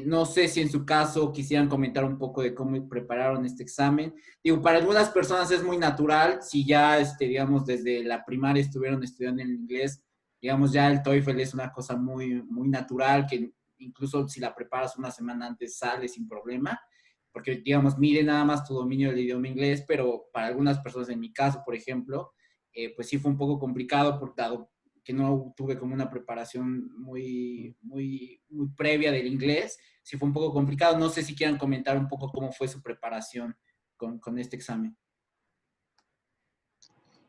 No sé si en su caso quisieran comentar un poco de cómo prepararon este examen. Digo, para algunas personas es muy natural, si ya, digamos, desde la primaria estuvieron estudiando en inglés, digamos, ya el TOEFL es una cosa muy, muy natural, que incluso si la preparas una semana antes sale sin problema porque, digamos, mide nada más tu dominio del idioma inglés, pero para algunas personas, en mi caso, por ejemplo, pues sí fue un poco complicado, por dado que no tuve como una preparación muy previa del inglés, sí fue un poco complicado. No sé si quieran comentar un poco cómo fue su preparación con este examen.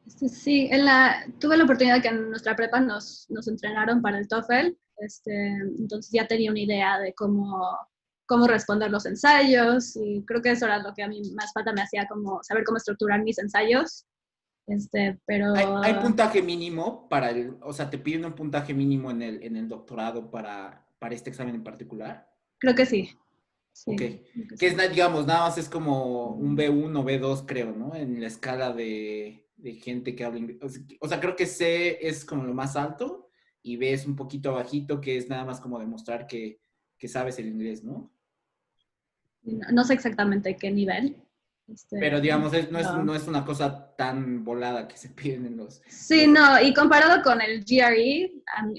Sí, tuve la oportunidad que en nuestra prepa nos entrenaron para el TOEFL, entonces ya tenía una idea de cómo responder los ensayos y creo que eso era lo que a mí más falta me hacía, como saber cómo estructurar mis ensayos, pero ¿Hay puntaje mínimo para o sea, te piden un puntaje mínimo en el doctorado para este examen en particular? creo que sí, Ok. sí, creo que Que es, sí. digamos, nada más es como un B1, B2, creo, ¿no? En la escala de gente que habla inglés. O sea, creo que C es como lo más alto y B es un poquito bajito, que es nada más como demostrar que sabes el inglés, ¿no? No sé exactamente qué nivel, Pero, digamos, no es, no. no es una cosa tan volada que se piden en Sí, los no, y doctorados. comparado con el GRE,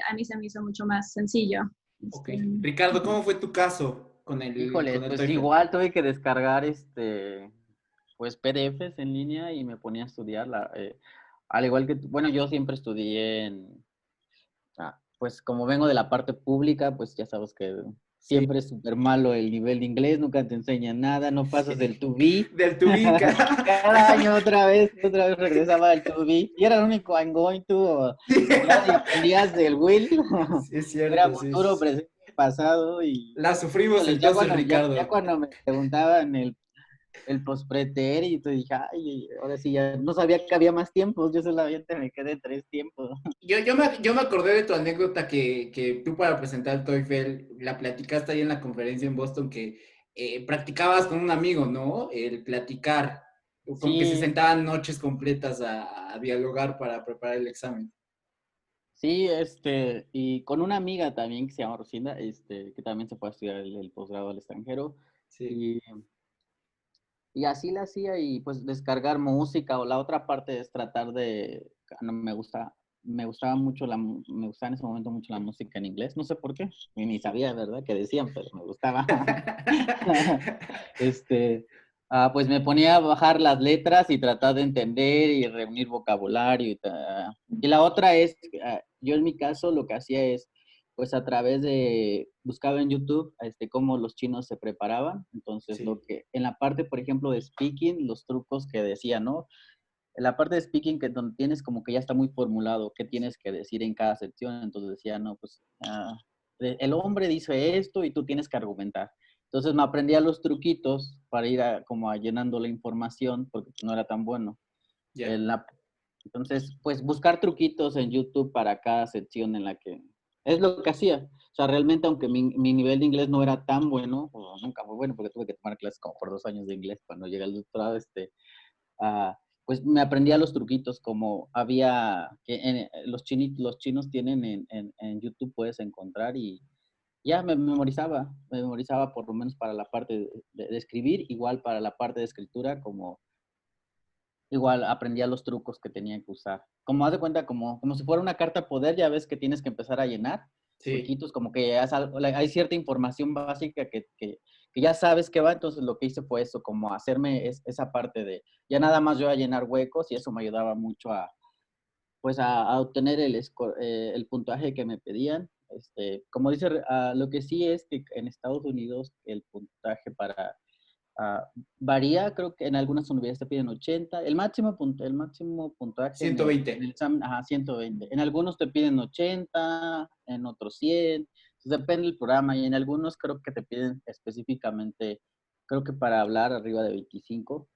a mí se me hizo mucho más sencillo. Ok. Ricardo, ¿cómo fue tu caso con el, Híjole, con el pues TOEFL? igual tuve que descargar pues PDFs en línea y me ponía a estudiar. Al igual que, bueno, yo siempre estudié pues como vengo de la parte pública, pues ya sabes que Sí, siempre es súper malo el nivel de inglés, nunca te enseñan nada, no pasas del sí. to be. Del Tubica. Cada año otra vez regresaba al to be. Y era el único I'm going to, ya dependías del will. Sí, es Era cierto, sí. futuro, presente, pasado y La sufrimos híjoles, ya entonces, cuando, ya Ricardo. cuando me preguntaban el pospretérito, dije, ay, ahora sí ya no sabía que había más tiempos, yo solamente me quedé 3 tiempos. Yo me acordé de tu anécdota que tú para presentar el TOEFL la platicaste ahí en la conferencia en Boston que practicabas con un amigo, ¿no? El platicar, como que se Sí, sentaban noches completas a dialogar para preparar el examen. sí, y con una amiga también que se llama Rosinda, que también se fue a estudiar el posgrado al extranjero, Sí. y, y así la hacía, y pues descargar música, o la otra parte es tratar no, me gustaba mucho me gustaba en ese momento mucho la música en inglés, no sé por qué, y ni sabía, ¿verdad?, qué decían, pero me gustaba. este, pues me ponía a bajar las letras y tratar de entender y reunir vocabulario. Y la otra es, yo en mi caso lo que hacía es, pues a través buscaba en YouTube, cómo los chinos se preparaban. Entonces, Sí, en la parte, por ejemplo, de speaking, los trucos que decía, ¿no? la parte de speaking, que donde tienes como que ya está muy formulado qué tienes que decir en cada sección. Entonces decía, no, pues el hombre dice esto y tú tienes que argumentar. Entonces me aprendía los truquitos para ir como llenando la información, porque no era tan bueno. Ya. Entonces, pues buscar truquitos en YouTube para cada sección en la que... Es lo que hacía. O sea, realmente, aunque mi nivel de inglés no era tan bueno, o nunca muy bueno, porque tuve que tomar clases como por 2 años de inglés cuando llegué al doctorado, ah, pues me aprendía los truquitos, como había, los chinos tienen en YouTube, puedes encontrar, y ya me memorizaba por lo menos para la parte de escribir, igual para la parte de escritura, como igual aprendía los trucos que tenía que usar. Como haz de cuenta, como si fuera una carta poder, ya ves que tienes que empezar a llenar Sí. huequitos, como que hay cierta información básica que ya sabes que va. Entonces lo que hice fue eso, como hacerme esa parte de, ya nada más yo a llenar huecos, y eso me ayudaba mucho pues a obtener el puntaje que me pedían. Como dice, lo que sí es que en Estados Unidos el puntaje varía. Creo que en algunas universidades te piden 80. El máximo puntaje en el, 120. en el examen, 120. En algunos te piden 80, en otros 100. Entonces, depende del programa, y en algunos creo que te piden específicamente, creo que para hablar arriba de 25.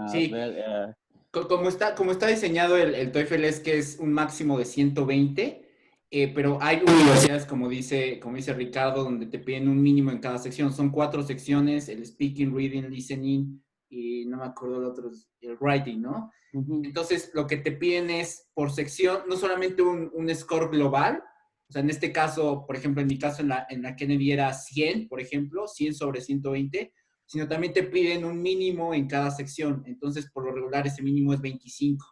Sí. Como está diseñado el TOEFL, es que es un máximo de 120, pero hay universidades, como dice Ricardo, donde te piden un mínimo en cada sección. Son 4 secciones: el speaking, reading, listening, y no me acuerdo el otro, el writing, ¿no? Uh-huh. Entonces, lo que te piden es por sección, no solamente un score global. O sea, en este caso, por ejemplo, en mi caso en la Kennedy era 100, por ejemplo, 100 sobre 120, sino también te piden un mínimo en cada sección. Entonces, por lo regular, ese mínimo es 25.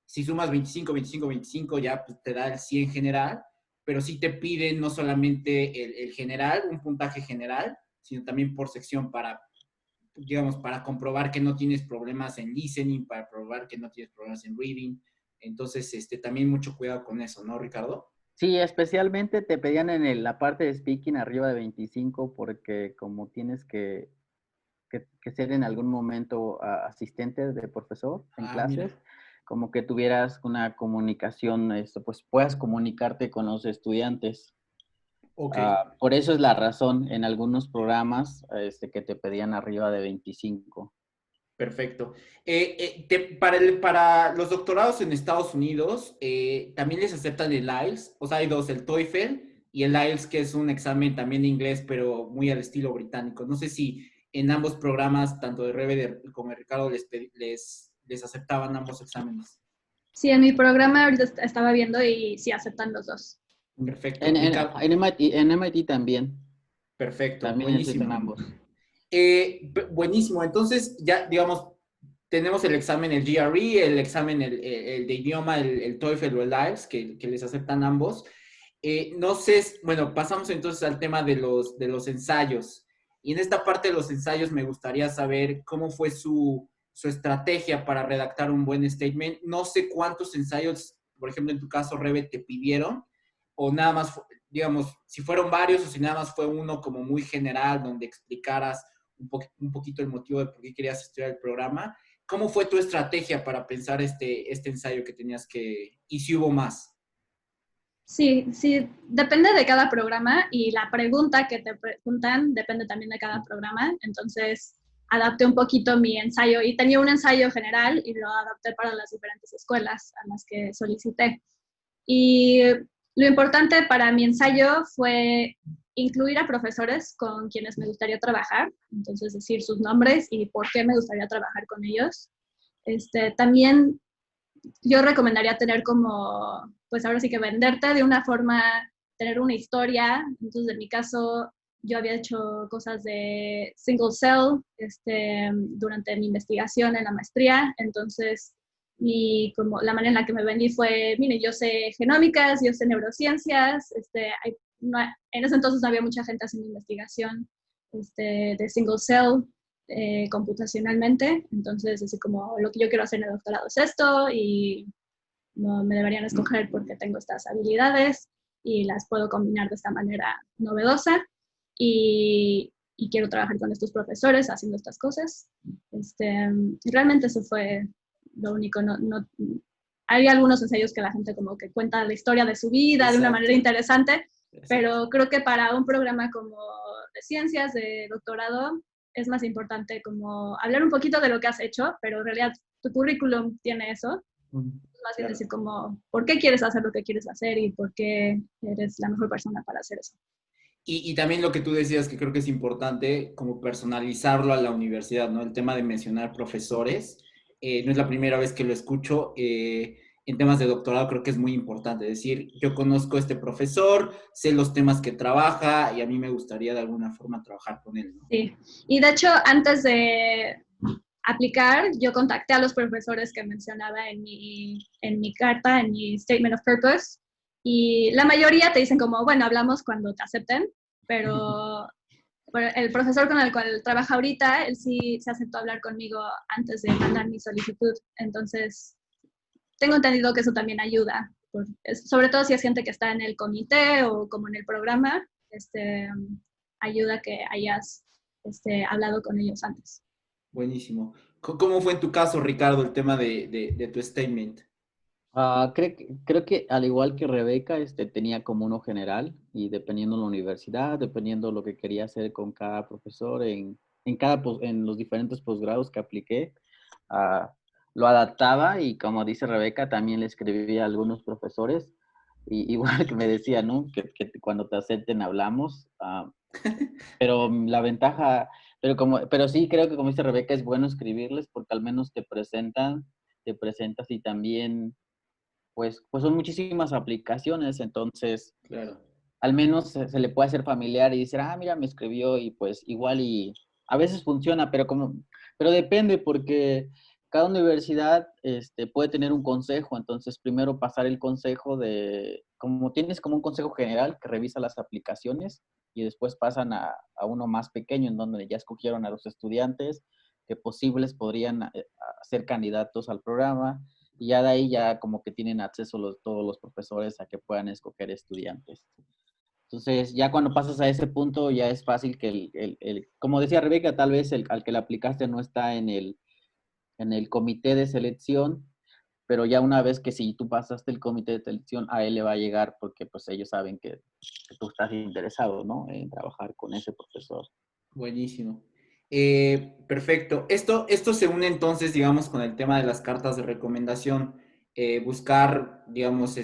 Si sumas 25, 25, 25, ya pues, te da el 100 general, pero sí te piden no solamente el general, un puntaje general, sino también por sección para comprobar que no tienes problemas en listening, para probar que no tienes problemas en reading. Entonces, también mucho cuidado con eso, ¿no, Ricardo? Sí, especialmente te pedían en la parte de speaking arriba de 25, porque como tienes que ser en algún momento asistente de profesor en Ah, mira. clases, como que tuvieras una comunicación, pues puedas comunicarte con los estudiantes. Ok. Por eso es la razón en algunos programas que te pedían arriba de 25. Perfecto. Para los doctorados en Estados Unidos, también les aceptan el IELTS. O sea, hay dos: el TOEFL y el IELTS, que es un examen también de inglés, pero muy al estilo británico. No sé si en ambos programas, tanto de Rebe como de Ricardo, les aceptaban ambos exámenes. Sí, en mi programa ahorita estaba viendo y sí aceptan los dos. Perfecto. En, en, Ricardo, en MIT también, perfecto. también existen Buenísimo. ambos. Buenísimo. Entonces, ya, digamos, tenemos el examen, el GRE, el examen, el de idioma, el TOEFL o el IELTS, que les aceptan ambos. No sé, bueno, pasamos entonces al tema de los ensayos. Y en esta parte de los ensayos me gustaría saber cómo fue su estrategia para redactar un buen statement. No sé cuántos ensayos, por ejemplo, en tu caso, Rebe, te pidieron, o nada más, digamos, si fueron varios o si nada más fue uno como muy general, donde explicaras un poquito el motivo de por qué querías estudiar el programa. ¿Cómo fue tu estrategia para pensar este ensayo que tenías y si hubo más? Sí, sí, depende de cada programa y la pregunta que te preguntan depende también de cada programa. Entonces, adapté un poquito mi ensayo y tenía un ensayo general y lo adapté para las diferentes escuelas a las que solicité. Y lo importante para mi ensayo fue incluir a profesores con quienes me gustaría trabajar, entonces decir sus nombres y por qué me gustaría trabajar con ellos. También yo recomendaría tener como, pues ahora sí que venderte de una forma, tener una historia. Entonces, en mi caso, yo había hecho cosas de single cell durante mi investigación en la maestría. Entonces, como la manera en la que me vendí fue, mire, yo sé genómicas, yo sé neurociencias, en ese entonces no había mucha gente haciendo investigación de single cell computacionalmente. Entonces, así como lo que yo quiero hacer en el doctorado es esto y no me deberían escoger porque tengo estas habilidades y las puedo combinar de esta manera novedosa y quiero trabajar con estos profesores haciendo estas cosas. Realmente eso fue lo único, hay algunos ensayos que la gente como que cuenta la historia de su vida. Exacto. De una manera interesante, exacto. Pero creo que para un programa como de ciencias, de doctorado, es más importante como hablar un poquito de lo que has hecho, pero en realidad tu currículum tiene eso. Más bien decir como, ¿por qué quieres hacer lo que quieres hacer y por qué eres la mejor persona para hacer eso? Y también lo que tú decías, que creo que es importante, como personalizarlo a la universidad, ¿no? El tema de mencionar profesores, no es la primera vez que lo escucho. En temas de doctorado creo que es muy importante decir, yo conozco a este profesor, sé los temas que trabaja y a mí me gustaría de alguna forma trabajar con él, ¿no? Sí, y de hecho antes de aplicar, yo contacté a los profesores que mencionaba en mi carta, en mi Statement of Purpose, y la mayoría te dicen como, bueno, hablamos cuando te acepten, pero el profesor con el cual trabaja ahorita, él sí se aceptó hablar conmigo antes de mandar mi solicitud. Entonces, tengo entendido que eso también ayuda, sobre todo si es gente que está en el comité o como en el programa, ayuda que hayas hablado con ellos antes. Buenísimo. ¿Cómo fue en tu caso, Ricardo, el tema de tu statement? Creo que al igual que Rebeca, tenía como uno general y dependiendo de la universidad, dependiendo lo que quería hacer con cada profesor en los diferentes posgrados que apliqué, lo adaptaba y como dice Rebeca, también le escribía a algunos profesores, y, igual que me decía, ¿no? Que cuando te acepten hablamos, pero la ventaja, pero sí creo que como dice Rebeca, es bueno escribirles porque al menos te presentas y también pues son muchísimas aplicaciones, entonces claro. Al menos se le puede hacer familiar y decir, mira, me escribió y pues igual y a veces funciona, pero depende porque cada universidad puede tener un consejo, entonces primero pasar el consejo como tienes como un consejo general que revisa las aplicaciones y después pasan a uno más pequeño en donde ya escogieron a los estudiantes que posibles podrían ser candidatos al programa. Y ya de ahí ya como que tienen acceso todos los profesores a que puedan escoger estudiantes. Entonces, ya cuando pasas a ese punto, ya es fácil que como decía Rebeca, tal vez al que le aplicaste no está en el comité de selección, pero ya una vez que si tú pasaste el comité de selección, a él le va a llegar porque pues ellos saben que tú estás interesado, ¿no? En trabajar con ese profesor. Buenísimo. Perfecto. Esto se une entonces, digamos, con el tema de las cartas de recomendación. Buscar, digamos,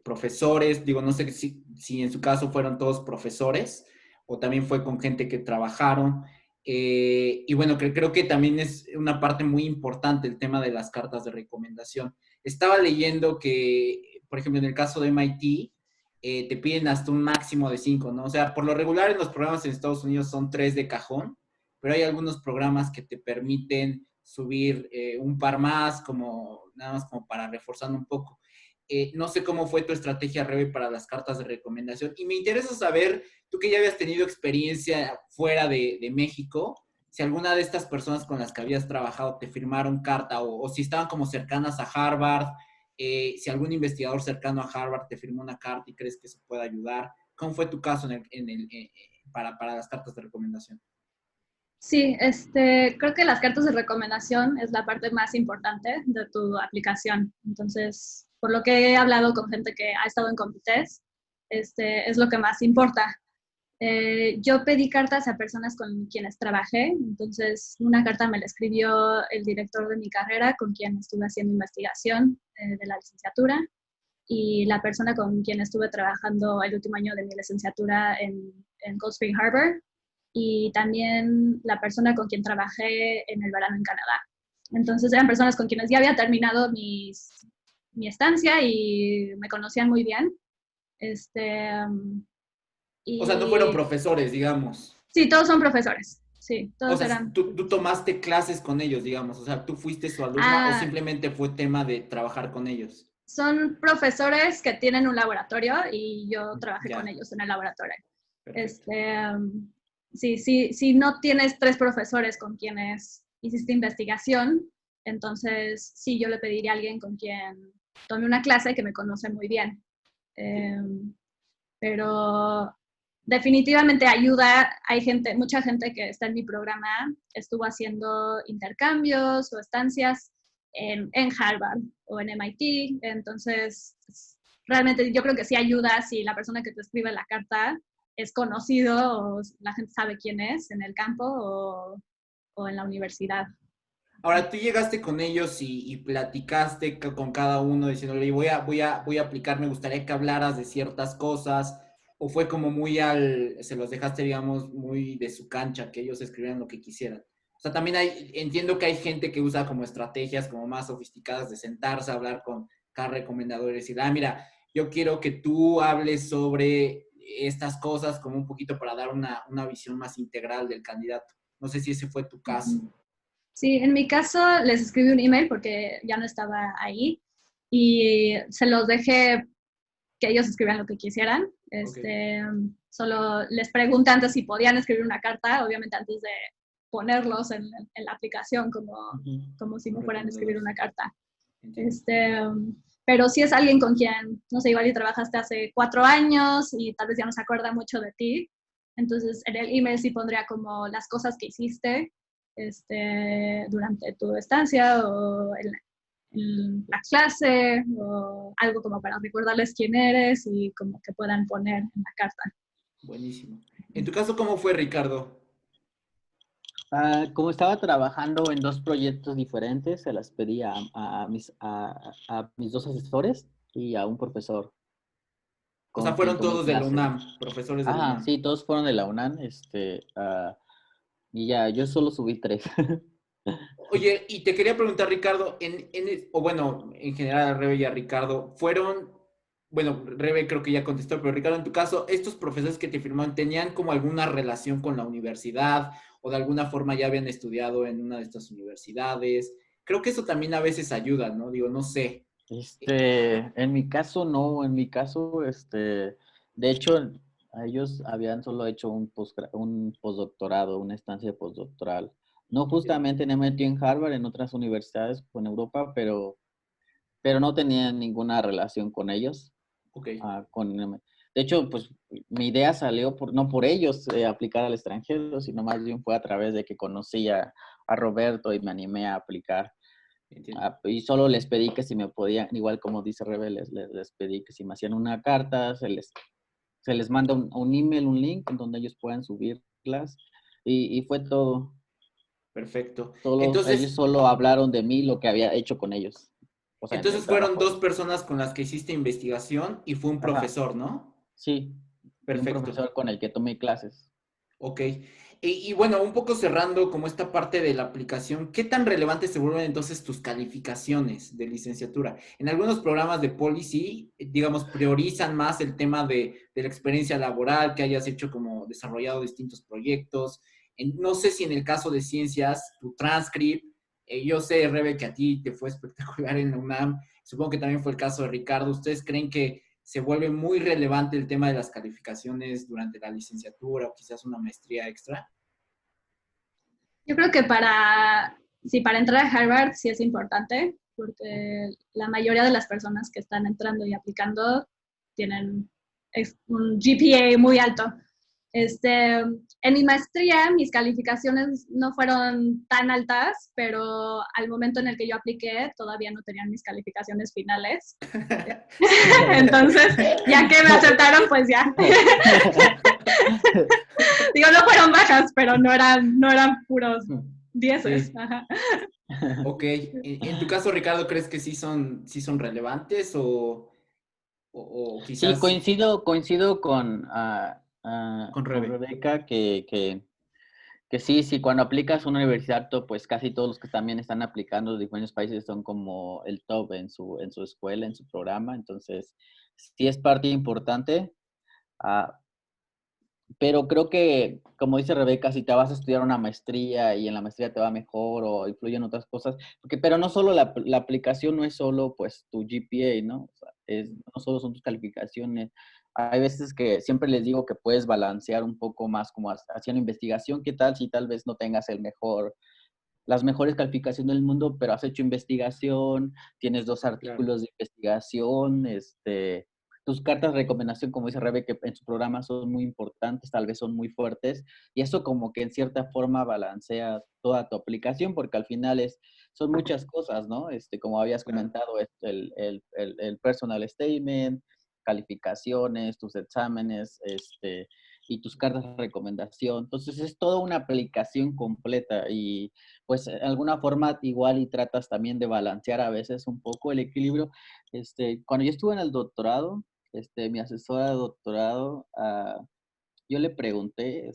profesores, digo, no sé si en su caso fueron todos profesores o también fue con gente que trabajaron. Y bueno, creo que también es una parte muy importante el tema de las cartas de recomendación. Estaba leyendo que, por ejemplo, en el caso de MIT, te piden hasta un máximo de 5, ¿no? O sea, por lo regular en los programas en Estados Unidos son 3 de cajón, pero hay algunos programas que te permiten subir un par más, nada más como para reforzar un poco. No sé cómo fue tu estrategia, Rebe, para las cartas de recomendación. Y me interesa saber, tú que ya habías tenido experiencia fuera de México, si alguna de estas personas con las que habías trabajado te firmaron carta o si estaban como cercanas a Harvard, si algún investigador cercano a Harvard te firmó una carta y crees que eso puede ayudar. ¿Cómo fue tu caso para las cartas de recomendación? Sí, creo que las cartas de recomendación es la parte más importante de tu aplicación. Entonces, por lo que he hablado con gente que ha estado en comités, es lo que más importa. Yo pedí cartas a personas con quienes trabajé, entonces una carta me la escribió el director de mi carrera con quien estuve haciendo investigación de la licenciatura y la persona con quien estuve trabajando el último año de mi licenciatura en Cold Spring Harbor y también la persona con quien trabajé en el verano en Canadá. Entonces eran personas con quienes ya había terminado mi estancia y me conocían muy bien. O sea, no fueron profesores, digamos. Sí, todos son profesores. Sí, todos o sea, eran. tú tomaste clases con ellos, digamos. O sea, ¿tú fuiste su alumna o simplemente fue tema de trabajar con ellos? Son profesores que tienen un laboratorio y yo trabajé con ellos en el laboratorio. Si no tienes 3 profesores con quienes hiciste investigación, entonces sí, yo le pediría a alguien con quien tome una clase que me conoce muy bien. Pero definitivamente ayuda. Hay mucha gente que está en mi programa, estuvo haciendo intercambios o estancias en Harvard o en MIT. Entonces, realmente yo creo que sí ayuda si la persona que te escribe la carta es conocido o la gente sabe quién es en el campo o en la universidad. Ahora, tú llegaste con ellos y platicaste con cada uno diciéndole, voy a aplicar, me gustaría que hablaras de ciertas cosas, o fue como se los dejaste, digamos, muy de su cancha, que ellos escribieran lo que quisieran. O sea, también entiendo que hay gente que usa como estrategias como más sofisticadas de sentarse a hablar con cada recomendador y decir, mira, yo quiero que tú hables sobre estas cosas como un poquito para dar una visión más integral del candidato. No sé si ese fue tu caso. Sí, en mi caso les escribí un email porque ya no estaba ahí y se los dejé que ellos escribieran lo que quisieran. Okay. Solo les pregunté antes si podían escribir una carta, obviamente antes de ponerlos en la aplicación como si me fueran a escribir una carta. Pero si es alguien con quien, no sé, igual y trabajaste hace 4 años y tal vez ya no se acuerda mucho de ti, entonces en el email sí pondría como las cosas que hiciste durante tu estancia o en la clase o algo como para recordarles quién eres y como que puedan poner en la carta. Buenísimo. En tu caso, ¿cómo fue, Ricardo? Como estaba trabajando en 2 proyectos diferentes, se las pedí a mis 2 asesores y a un profesor O sea, con quien fueron tomé todos de la clases. UNAM, profesores de la UNAM. Sí, todos fueron de la UNAM, y ya, yo solo subí 3. Oye, y te quería preguntar, Ricardo, o bueno, en general a Rebe y a Ricardo, bueno, Rebe creo que ya contestó, pero Ricardo, en tu caso, estos profesores que te firmaron, ¿tenían como alguna relación con la universidad o de alguna forma ya habían estudiado en una de estas universidades? Creo que eso también a veces ayuda, ¿no? Digo, no sé. En mi caso no, en mi caso, de hecho, a ellos habían solo hecho un postdoctorado, una estancia postdoctoral. No justamente me metí en Harvard, en otras universidades o en Europa, pero no tenían ninguna relación con ellos. Ok. De hecho, pues mi idea salió no por ellos aplicar al extranjero, sino más bien fue a través de que conocí a Roberto y me animé a aplicar. Entiendo. Y solo les pedí que si me podían, igual como dice Rebe, les pedí que si me hacían una carta, se les manda un email, un link en donde ellos puedan subirlas. Y fue todo. Perfecto. Ellos Entonces, solo hablaron de mí, lo que había hecho con ellos. O sea, en el entonces fueron trabajo. dos personas con las que hiciste investigación y fue un Ajá, profesor, ¿no? sí. Y un Perfecto. profesor con el que tomé clases. Ok. Y bueno, un poco cerrando como esta parte de la aplicación, ¿qué tan relevantes se vuelven entonces tus calificaciones de licenciatura? En algunos programas de Policy, digamos, priorizan más el tema de la experiencia laboral, que hayas hecho como desarrollado distintos proyectos. No sé si en el caso de ciencias, tu transcript, yo sé, Rebe, que a ti te fue espectacular en la UNAM, supongo que también fue el caso de Ricardo. ¿Ustedes creen que se vuelve muy relevante el tema de las calificaciones durante la licenciatura o quizás una maestría extra? Yo creo que para entrar a Harvard sí es importante, porque la mayoría de las personas que están entrando y aplicando tienen un GPA muy alto. En mi maestría, mis calificaciones no fueron tan altas, pero al momento en el que yo apliqué, todavía no tenían mis calificaciones finales. Entonces, ya que me aceptaron, pues ya. Digo, no fueron bajas, pero no eran puros 10. Sí. Ajá. Ok. En tu caso, Ricardo, ¿crees que sí son relevantes o Sí, quizás coincido con con Rebe? Rebeca que sí, cuando aplicas a una universidad, pues casi todos los que también están aplicando de diferentes países son como el top en su escuela, en su programa. Entonces, sí es parte importante. ah, pero creo que, como dice Rebeca, si te vas a estudiar una maestría y en la maestría te va mejor o influyen otras cosas, pero no solo la aplicación no es solo pues tu GPA, ¿no? O sea, no solo son tus calificaciones. Hay veces que siempre les digo que puedes balancear un poco más como haciendo investigación. ¿Qué tal si tal vez no tengas las mejores calificaciones del mundo, pero has hecho investigación, tienes 2 Claro. artículos de investigación, tus cartas de recomendación, como dice Rebe, que en su programa son muy importantes, tal vez son muy fuertes, y eso como que en cierta forma balancea toda tu aplicación, porque al final son muchas cosas, ¿no? Como habías comentado, el personal statement, calificaciones, tus exámenes, y tus cartas de recomendación. Entonces es toda una aplicación completa y pues de alguna forma igual y tratas también de balancear a veces un poco el equilibrio. Cuando yo estuve en el doctorado, mi asesora de doctorado, yo le pregunté,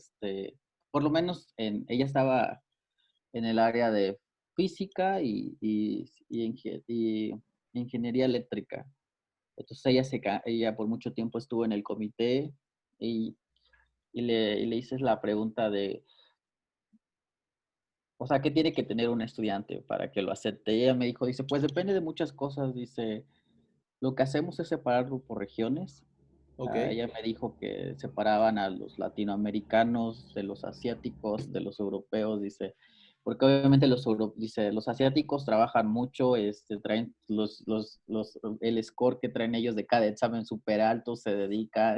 por lo menos ella estaba en el área de física y ingeniería eléctrica. Entonces ella por mucho tiempo estuvo en el comité y, y le hice la pregunta de, o sea, ¿qué tiene que tener un estudiante para que lo acepte? Y ella me dijo, dice, pues depende de muchas cosas, dice, lo que hacemos es separarlo por regiones. Ok. Ella me dijo que separaban a los latinoamericanos de los asiáticos, de los europeos, dice, porque obviamente dice, los asiáticos trabajan mucho, traen el score que traen ellos de cada examen súper alto, se dedican,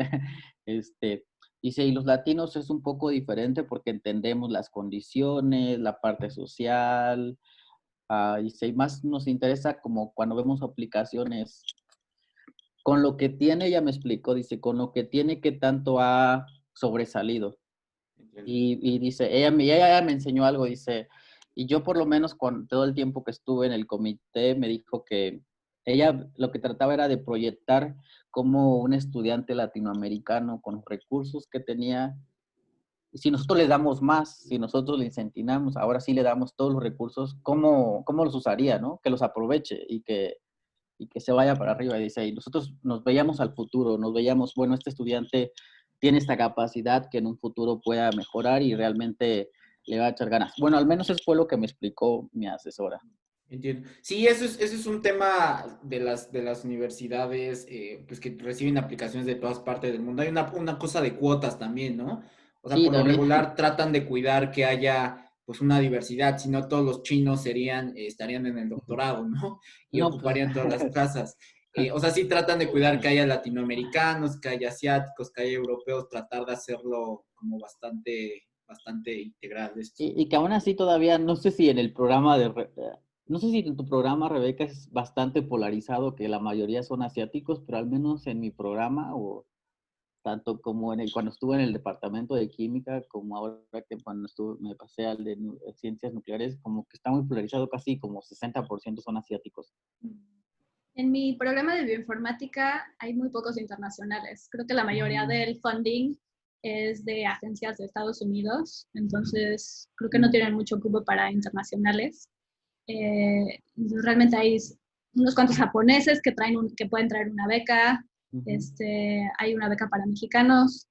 dice, y los latinos es un poco diferente porque entendemos las condiciones, la parte social, dice, y más nos interesa como cuando vemos aplicaciones con lo que tiene, ella me explicó, dice, con lo que tiene, ¿qué tanto ha sobresalido? Entiendo. Y dice, ella me enseñó algo, dice, y yo por lo menos con todo el tiempo que estuve en el comité, me dijo que ella lo que trataba era de proyectar como un estudiante latinoamericano con los recursos que tenía, si nosotros le damos más, si nosotros le incentivamos, ahora sí le damos todos los recursos, ¿cómo los usaría, no? Que los aproveche y que se vaya para arriba. Y dice, y nosotros nos veíamos al futuro, nos veíamos, bueno, este estudiante tiene esta capacidad que en un futuro pueda mejorar y realmente le va a echar ganas. Bueno, al menos eso fue lo que me explicó mi asesora. Entiendo. Sí, eso es un tema de las universidades, pues que reciben aplicaciones de todas partes del mundo. Hay una cosa de cuotas también, ¿no? O sea, Sí, por lo también. regular tratan de cuidar que haya pues una diversidad, si no todos los chinos estarían en el doctorado, ¿no? Y No, pues, ocuparían todas las plazas. O sea, sí tratan de cuidar que haya latinoamericanos, que haya asiáticos, que haya europeos, tratar de hacerlo como bastante integral esto. y que aún así todavía, no sé si en el programa no sé si en tu programa, Rebeca, es bastante polarizado, que la mayoría son asiáticos, pero al menos en mi programa, o tanto como cuando estuve en el departamento de química, como ahora que cuando me pasé al de ciencias nucleares, como que está muy polarizado, casi como 60% son asiáticos. En mi programa de bioinformática hay muy pocos internacionales. Creo que la mayoría Mm. del funding es de agencias de Estados Unidos, entonces creo que no tienen mucho cupo para internacionales. Realmente hay unos cuantos japoneses que pueden traer una beca, Ujú. hay una beca para mexicanos,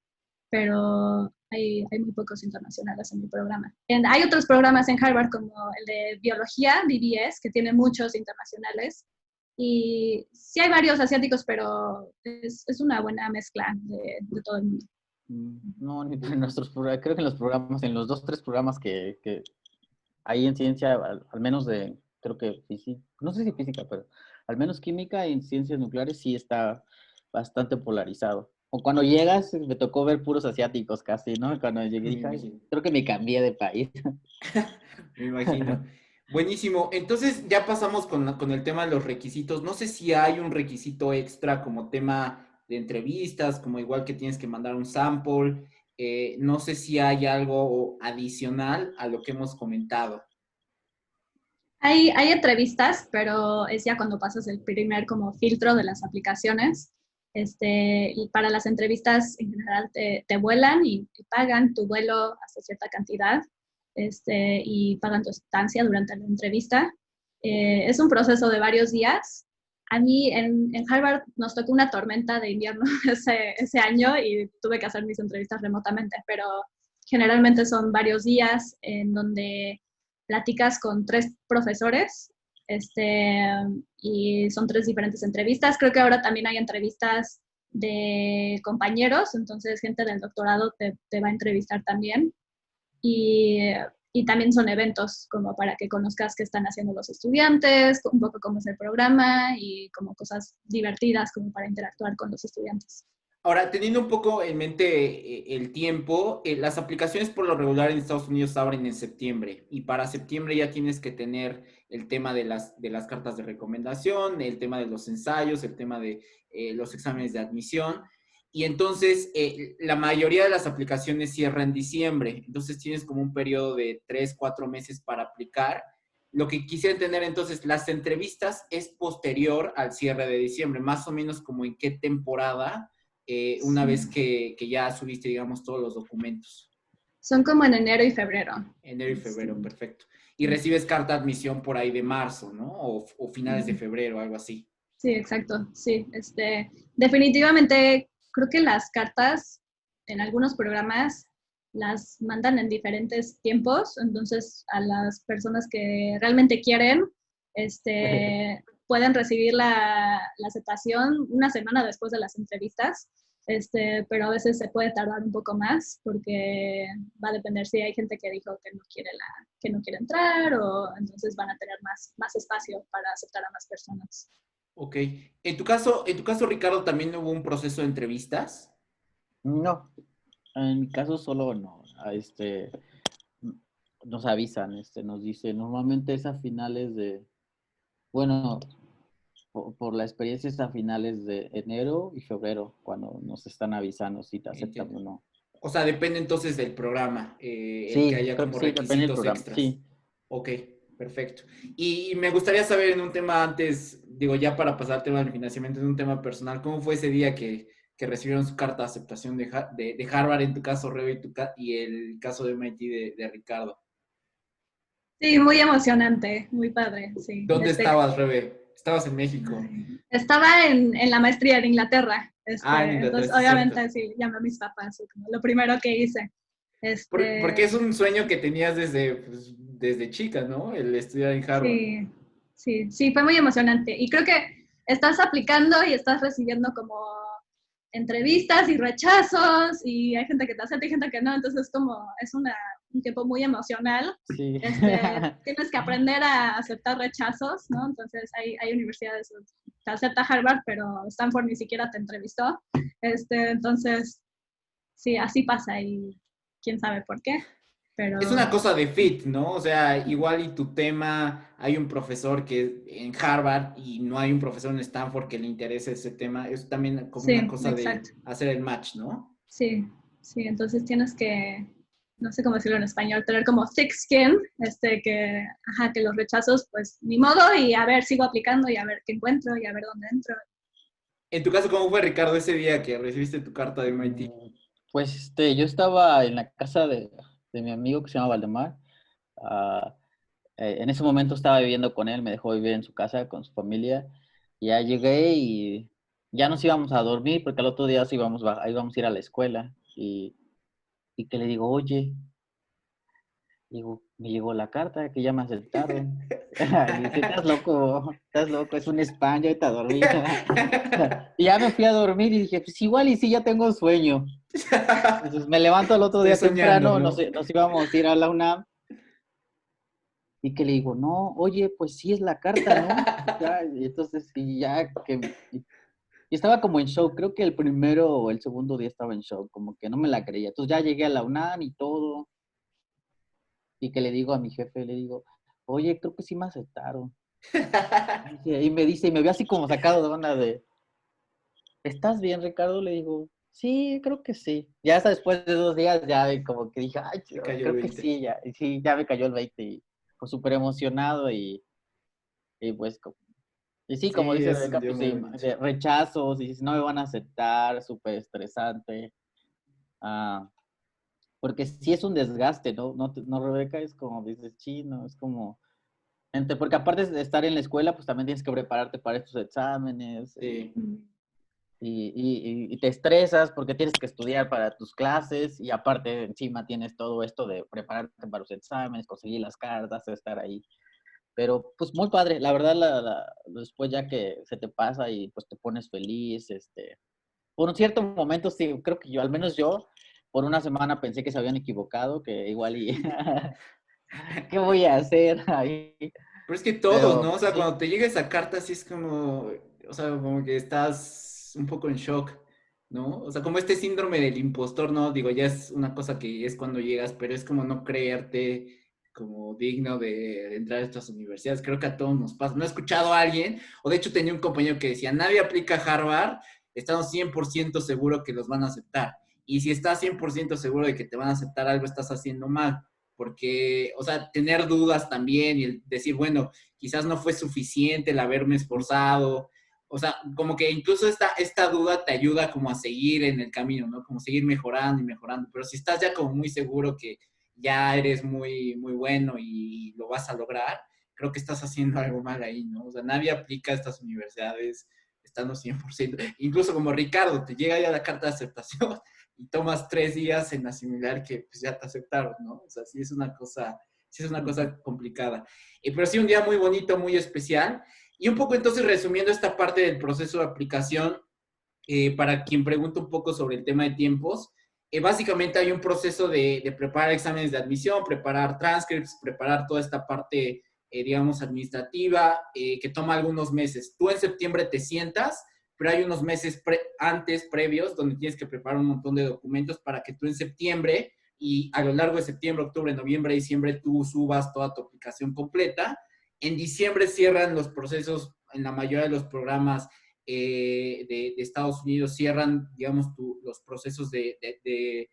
pero hay muy pocos internacionales en mi programa. Hay otros programas en Harvard como el de biología, BBS, que tiene muchos internacionales. Y sí hay varios asiáticos, pero es una buena mezcla de todo el mundo. No, ni en creo que en los programas, en los dos, tres programas que hay en ciencia, al menos creo que física, no sé si física, pero al menos química y en ciencias nucleares sí está bastante polarizado. O cuando llegas, me tocó ver puros asiáticos casi, ¿no? Cuando llegué Me dije, "Ay, imagino. creo que me cambié de país." Me imagino. Buenísimo. Entonces ya pasamos con el tema de los requisitos. No sé si hay un requisito extra como tema de entrevistas, como igual que tienes que mandar un sample. No sé si hay algo adicional a lo que hemos comentado. Hay entrevistas, pero es ya cuando pasas el primer como filtro de las aplicaciones. Y para las entrevistas en general te vuelan y pagan tu vuelo hasta cierta cantidad y pagan tu estancia durante la entrevista. Es un proceso de varios días. A mí en Harvard nos tocó una tormenta de invierno ese año y tuve que hacer mis entrevistas remotamente, pero generalmente son varios días en donde platicas con 3 profesores y son 3 diferentes entrevistas. Creo que ahora también hay entrevistas de compañeros, entonces gente del doctorado te va a entrevistar también. Y y también son eventos como para que conozcas qué están haciendo los estudiantes, un poco cómo es el programa y como cosas divertidas como para interactuar con los estudiantes. Ahora, teniendo un poco en mente el tiempo, las aplicaciones por lo regular en Estados Unidos abren en septiembre y para septiembre ya tienes que tener el tema de las cartas de recomendación, el tema de los ensayos, el tema de los exámenes de admisión. Y entonces la mayoría de las aplicaciones cierran en diciembre. Entonces tienes como un periodo de 3, 4 meses para aplicar. Lo que quisiera entender entonces, las entrevistas es posterior al cierre de diciembre, más o menos como en qué temporada una vez que ya subiste, digamos, todos los documentos. Son como en enero y febrero. Enero y febrero, perfecto. Y recibes carta de admisión por ahí de marzo, ¿no? O finales de febrero, algo así. Sí, exacto. Sí, definitivamente creo que las cartas en algunos programas las mandan en diferentes tiempos, entonces a las personas que realmente quieren, pueden recibir la aceptación una semana después de las entrevistas, pero a veces se puede tardar un poco más porque va a depender si hay gente que dijo que no quiere entrar o entonces van a tener más espacio para aceptar a más personas. Ok. En tu caso, Ricardo, ¿también hubo un proceso de entrevistas? No, en mi caso solo no. Nos avisan, nos dice, normalmente es a finales de, bueno, por la experiencia es a finales de enero y febrero, cuando nos están avisando si te aceptan Entiendo. o no. O sea, depende entonces del programa, el que Sí, haya creo que como sí, depende del requisitos programa. extras. Sí. Ok, perfecto. Y me gustaría saber en un tema antes, digo, ya para pasar al tema del financiamiento, en un tema personal, ¿cómo fue ese día que recibieron su carta de aceptación de Harvard en tu caso, Rebe, y el caso de MIT de Ricardo? Sí, muy emocionante, muy padre, sí. ¿Dónde estabas, Rebe? Estabas en México. Estaba en la maestría en Inglaterra, Ah, en Inglaterra, entonces sí es cierto. obviamente sí, llamé a mis papás, como lo primero que hice. Porque es un sueño que tenías desde, pues, desde chica, ¿no? El estudiar en Harvard. Sí, sí, sí, fue muy emocionante. Y creo que estás aplicando y estás recibiendo como entrevistas y rechazos y hay gente que te acepta y gente que no, entonces un tiempo muy emocional. Sí. Tienes que aprender a aceptar rechazos, ¿no? Entonces hay universidades, te acepta Harvard, pero Stanford ni siquiera te entrevistó. Entonces, sí, así pasa y quién sabe por qué, Es una pero cosa de fit, ¿no? O sea, igual y tu tema, hay un profesor que en Harvard y no hay un profesor en Stanford que le interese ese tema. Es también como una sí, cosa de exacto. hacer el match, ¿no? Sí, sí, entonces tienes que, no sé cómo decirlo en español, tener como thick skin, que los rechazos, pues ni modo, y a ver, sigo aplicando y a ver qué encuentro y a ver dónde entro. En tu caso, ¿cómo fue, Ricardo, ese día que recibiste tu carta de MIT? Pues yo estaba en la casa de mi amigo que se llama Valdemar. Ah, en ese momento estaba viviendo con él, me dejó vivir en su casa con su familia. Y ya llegué y ya nos íbamos a dormir porque al otro día sí íbamos a ir a la escuela. Y que le digo, oye, digo, me llegó la carta que ya me aceptaron. Y dice, estás loco, es un spam, ya ahorita a dormir. Y ya me fui a dormir y dije, pues igual y sí, ya tengo sueño. Entonces me levanto al otro Estoy día soñando, temprano, ¿no? nos íbamos a ir a la UNAM y que le digo, no, oye, pues sí es la carta, ¿no? Ya, y entonces, y ya y estaba como en shock, creo que el primero o el segundo día estaba en shock, como que no me la creía. Entonces ya llegué a la UNAM y todo, y que le digo a mi jefe, le digo, oye, creo que sí me aceptaron. Y me dice, y me ve así como sacado de onda de, ¿estás bien, Ricardo? Le digo, sí, creo que sí. Ya hasta después de 2 días ya como que dije, ay, Te cayó el creo que 20. sí, ya, y sí, ya me cayó el 20 y pues súper emocionado y pues, y sí, como Sí, dice es un Rebeca, día pues muy sí, bonito. de rechazos y si no me van a aceptar, súper estresante. Ah, porque sí es un desgaste, ¿no? No, Rebeca, es como dices, chino, es como, porque aparte de estar en la escuela, pues también tienes que prepararte para estos exámenes Sí. y te estresas porque tienes que estudiar para tus clases y aparte encima tienes todo esto de prepararte para los exámenes, conseguir las cartas, estar ahí. Pero pues muy padre, la verdad, después ya que se te pasa y pues te pones feliz, por un cierto momento sí, creo que yo, al menos yo, por una semana pensé que se habían equivocado, que igual y ¿Qué voy a hacer ahí? Pero es que todos, ¿no? Pero O sea, sí, cuando te llega esa carta, sí es como, o sea, como que estás un poco en shock, ¿no? O sea, como este síndrome del impostor, ¿no? Digo, ya es una cosa que es cuando llegas, pero es como no creerte como digno de entrar a estas universidades. Creo que a todos nos pasa. No he escuchado a alguien, o de hecho tenía un compañero que decía, nadie aplica a Harvard, estamos 100% seguro que los van a aceptar. Y si estás 100% seguro de que te van a aceptar, algo estás haciendo mal porque, o sea, tener dudas también y el decir, bueno, quizás no fue suficiente el haberme esforzado, o sea, como que incluso esta duda te ayuda como a seguir en el camino, ¿no? Como seguir mejorando y mejorando, pero si estás ya como muy seguro que ya eres muy, muy bueno y lo vas a lograr, creo que estás haciendo algo mal ahí, ¿no? O sea, nadie aplica a estas universidades estando 100%, incluso como Ricardo, te llega ya la carta de aceptación y tomas 3 días en asimilar que pues, ya te aceptaron, ¿no? O sea, sí es una cosa complicada. Pero sí un día muy bonito, muy especial. Y un poco entonces resumiendo esta parte del proceso de aplicación, para quien pregunta un poco sobre el tema de tiempos, básicamente hay un proceso de preparar exámenes de admisión, preparar transcripts, preparar toda esta parte, digamos, administrativa, que toma algunos meses. Tú en septiembre te sientas, pero hay unos meses antes, previos, donde tienes que preparar un montón de documentos para que tú en septiembre y a lo largo de septiembre, octubre, noviembre, diciembre, tú subas toda tu aplicación completa. En diciembre cierran los procesos en la mayoría de los programas de Estados Unidos cierran, digamos, los procesos de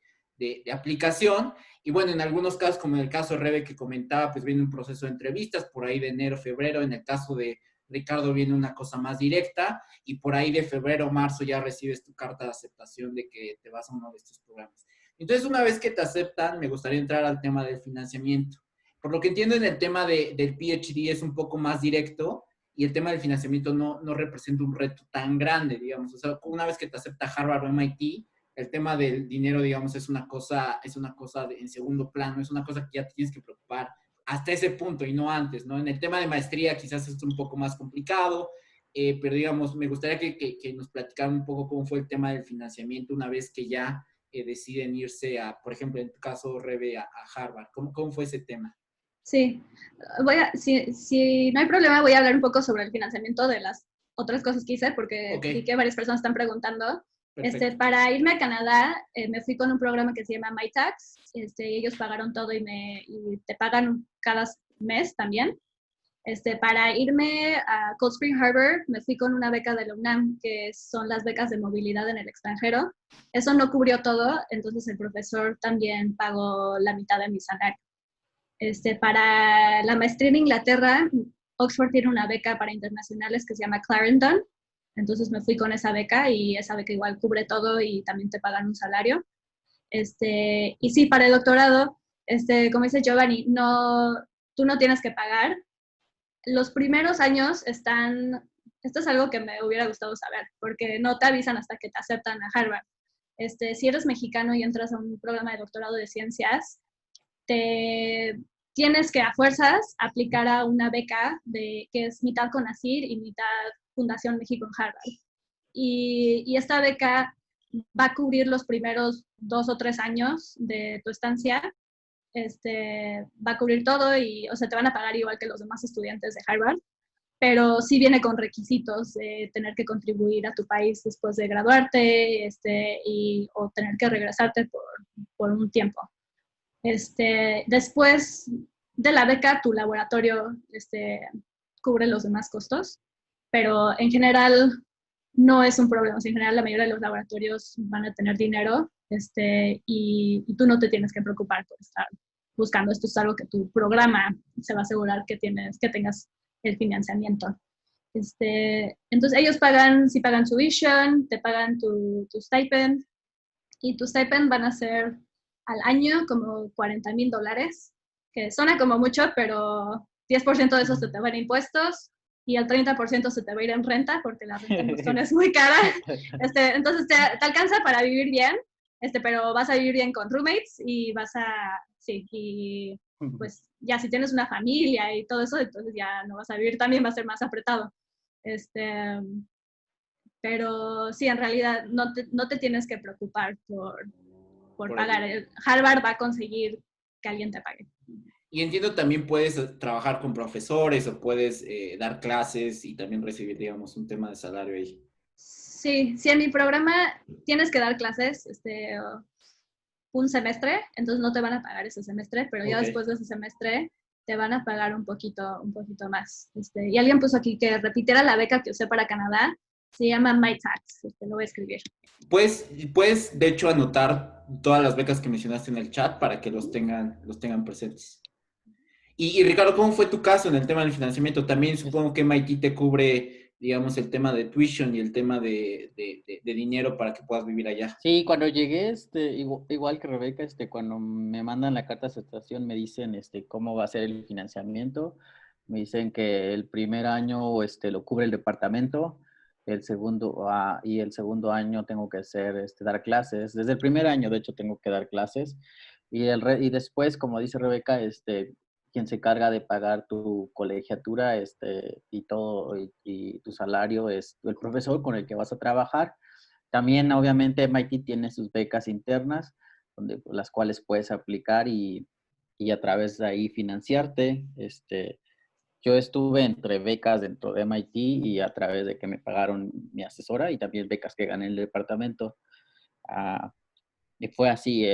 aplicación. Y bueno, en algunos casos, como en el caso de Rebe que comentaba, pues viene un proceso de entrevistas por ahí de enero, febrero. En el caso de Ricardo viene una cosa más directa y por ahí de febrero, marzo ya recibes tu carta de aceptación de que te vas a uno de estos programas. Entonces, una vez que te aceptan, me gustaría entrar al tema del financiamiento. Por lo que entiendo en el tema del PhD es un poco más directo, y el tema del financiamiento no representa un reto tan grande, digamos. O sea, una vez que te acepta Harvard o MIT, el tema del dinero, digamos, es una cosa en segundo plano, es una cosa que ya te tienes que preocupar hasta ese punto y no antes, ¿no? En el tema de maestría quizás es un poco más complicado, pero digamos, me gustaría que nos platicaran un poco cómo fue el tema del financiamiento una vez que ya deciden irse a, por ejemplo, en tu caso, Rebe, a Harvard. ¿Cómo fue ese tema? Sí, si no hay problema, voy a hablar un poco sobre el financiamiento de las otras cosas que hice, porque Ok, vi que varias personas están preguntando. perfecto. Para irme a Canadá, me fui con un programa que se llama MyTax. Ellos pagaron todo y te pagan cada mes también. Para irme a Cold Spring Harbor, me fui con una beca de la UNAM, que son las becas de movilidad en el extranjero. Eso no cubrió todo, entonces el profesor también pagó la mitad de mi salario. Para la maestría en Inglaterra, Oxford tiene una beca para internacionales que se llama Clarendon. Entonces me fui con esa beca y esa beca igual cubre todo y también te pagan un salario. Y sí, para el doctorado, como dice Giovanni, no, tú no tienes que pagar. Los primeros años esto es algo que me hubiera gustado saber, porque no te avisan hasta que te aceptan a Harvard. Si eres mexicano y entras a un programa de doctorado de ciencias, te tienes que a fuerzas aplicar a una beca que es mitad CONACYT y mitad Fundación México en Harvard. Y esta beca va a cubrir los primeros 2 o 3 años de tu estancia. Va a cubrir todo y, o sea, te van a pagar igual que los demás estudiantes de Harvard, pero sí viene con requisitos de tener que contribuir a tu país después de graduarte, o tener que regresarte por un tiempo. Después de la beca, tu laboratorio cubre los demás costos, pero en general no es un problema. O sea, en general, la mayoría de los laboratorios van a tener dinero y tú no te tienes que preocupar por estar buscando. Esto es algo que tu programa se va a asegurar que tengas el financiamiento. Entonces, ellos sí pagan tuition, te pagan tu stipend, y tu stipend van a ser al año como $40,000, que suena como mucho, pero 10% de eso se te va en impuestos y el 30% se te va a ir en renta, porque la renta en Boston es muy cara. Entonces te alcanza para vivir bien, pero vas a vivir bien con roommates y sí, y pues ya si tienes una familia y todo eso, entonces ya no vas a vivir, también va a ser más apretado. Pero sí, en realidad no te tienes que preocupar por Por pagar. el, Harvard va a conseguir que alguien te pague. Y entiendo también puedes trabajar con profesores o puedes dar clases y también recibir, digamos, un tema de salario ahí. Sí, sí, en mi programa tienes que dar clases, un semestre, entonces no te van a pagar ese semestre, pero ya Ok. después de ese semestre te van a pagar un poquito más. Y alguien puso aquí que repitiera la beca que usé para Canadá, se llama MyTax, lo voy a escribir. Puedes, de hecho, anotar todas las becas que mencionaste en el chat para que los tengan presentes. Y Ricardo, ¿cómo fue tu caso en el tema del financiamiento? También supongo que MIT te cubre, digamos, el tema de tuition y el tema de dinero para que puedas vivir allá. Sí, cuando llegué, igual que Rebeca, cuando me mandan la carta de aceptación, me dicen, cómo va a ser el financiamiento. Me dicen que el primer año, lo cubre el departamento, y el segundo año tengo que dar clases. Desde el primer año, de hecho, tengo que dar clases. Y después, como dice Rebeca, quien se encarga de pagar tu colegiatura, y todo, y tu salario es el profesor con el que vas a trabajar. También, obviamente, MIT tiene sus becas internas, las cuales puedes aplicar y a través de ahí financiarte. Yo estuve entre becas dentro de MIT y a través de que me pagaron mi asesora y también becas que gané en el departamento. Ah, y fue así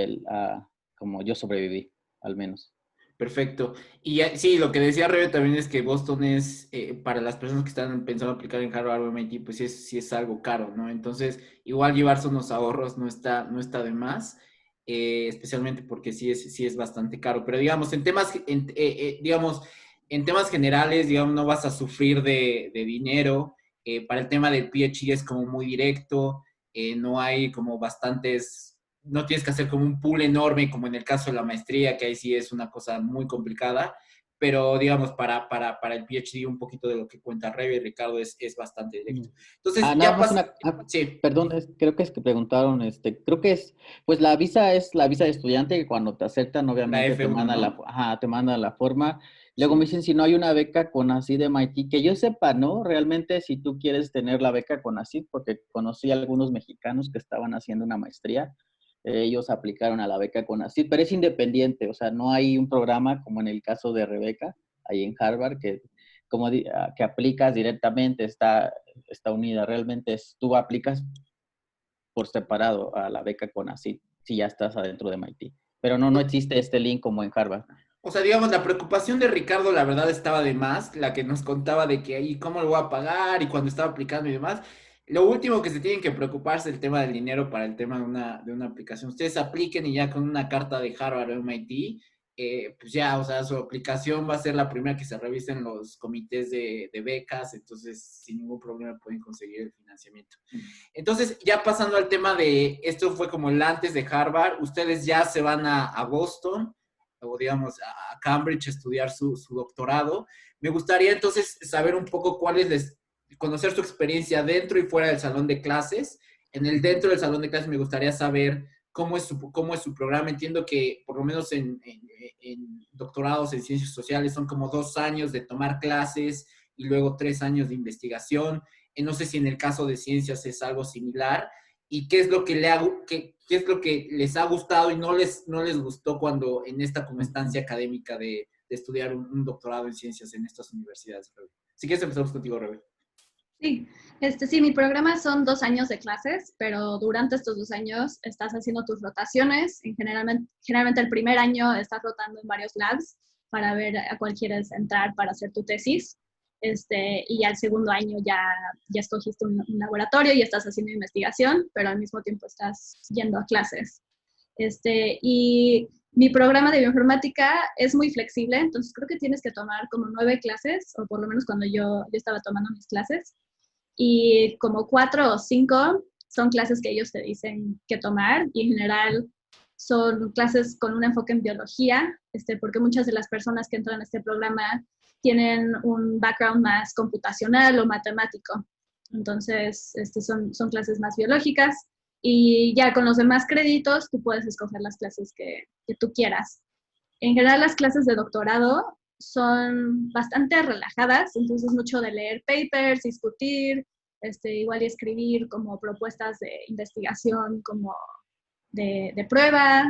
como yo sobreviví, al menos. Perfecto. Y sí, lo que decía Rebe también es que Boston es, para las personas que están pensando aplicar en Harvard o MIT, pues sí es algo caro, ¿no? Entonces, igual llevarse unos ahorros no está de más, especialmente porque sí es bastante caro. Pero digamos, digamos, en temas generales, digamos, no vas a sufrir de dinero. Para el tema del PhD es como muy directo, no hay como bastantes, no tienes que hacer como un pool enorme como en el caso de la maestría, que ahí sí es una cosa muy complicada, pero digamos, para el PhD un poquito de lo que cuenta Rebe y Ricardo es bastante Mm. directo. Entonces, Nada ya más pasa, sí, perdón, creo que es que preguntaron, creo que pues la visa es la visa de estudiante que cuando te aceptan, la obviamente F1, ¿no? te mandan la forma. Luego me Sí. dicen si no hay una beca CONACYT de MIT, que yo sepa, ¿no? Realmente si tú quieres tener la beca CONACYT, porque conocí a algunos mexicanos que estaban haciendo una maestría, ellos aplicaron a la beca CONACYT, pero es independiente, o sea, no hay un programa como en el caso de Rebeca, ahí en Harvard, que aplicas directamente, está unida. Realmente tú aplicas por separado a la beca CONACYT si ya estás adentro de MIT. Pero no existe este link como en Harvard. O sea, digamos, la preocupación de Ricardo, la verdad, estaba de más, la que nos contaba de que ahí, ¿cómo lo voy a pagar? Y cuando estaba aplicando y demás. Lo último que se tienen que preocuparse es el tema del dinero para el tema de una aplicación. Ustedes apliquen y ya con una carta de Harvard o MIT, pues ya, o sea, su aplicación va a ser la primera que se revise en los comités de becas, entonces sin ningún problema pueden conseguir el financiamiento. Entonces, ya pasando al tema de, esto fue como el antes de Harvard, ustedes ya se van a Boston o digamos a Cambridge a estudiar su doctorado. Me gustaría entonces saber un poco conocer su experiencia dentro y fuera del salón de clases. Dentro del salón de clases me gustaría saber cómo es su programa. Entiendo que por lo menos en doctorados en ciencias sociales son como 2 años de tomar clases y luego 3 años de investigación. No sé si en el caso de ciencias es algo similar y qué es lo que qué es lo que les ha gustado y no les gustó cuando en esta como estancia académica de estudiar un doctorado en ciencias en estas universidades, Rebe. Si quieres empezamos contigo, Rebe. Sí, sí, mi programa son 2 años de clases, pero durante estos 2 años estás haciendo tus rotaciones. Generalmente el primer año estás rotando en varios labs para ver a cuál quieres entrar para hacer tu tesis. Y al segundo año ya escogiste un laboratorio y estás haciendo investigación, pero al mismo tiempo estás yendo a clases. Y mi programa de bioinformática es muy flexible, entonces creo que tienes que tomar como 9 clases, o por lo menos cuando yo estaba tomando mis clases, y como 4 o 5 son clases que ellos te dicen que tomar, y en general son clases con un enfoque en biología, porque muchas de las personas que entran a este programa tienen un background más computacional o matemático. Entonces, son clases más biológicas, y ya con los demás créditos tú puedes escoger las clases que tú quieras. En general, las clases de doctorado son bastante relajadas, entonces mucho de leer papers, discutir, igual y escribir como propuestas de investigación como de prueba.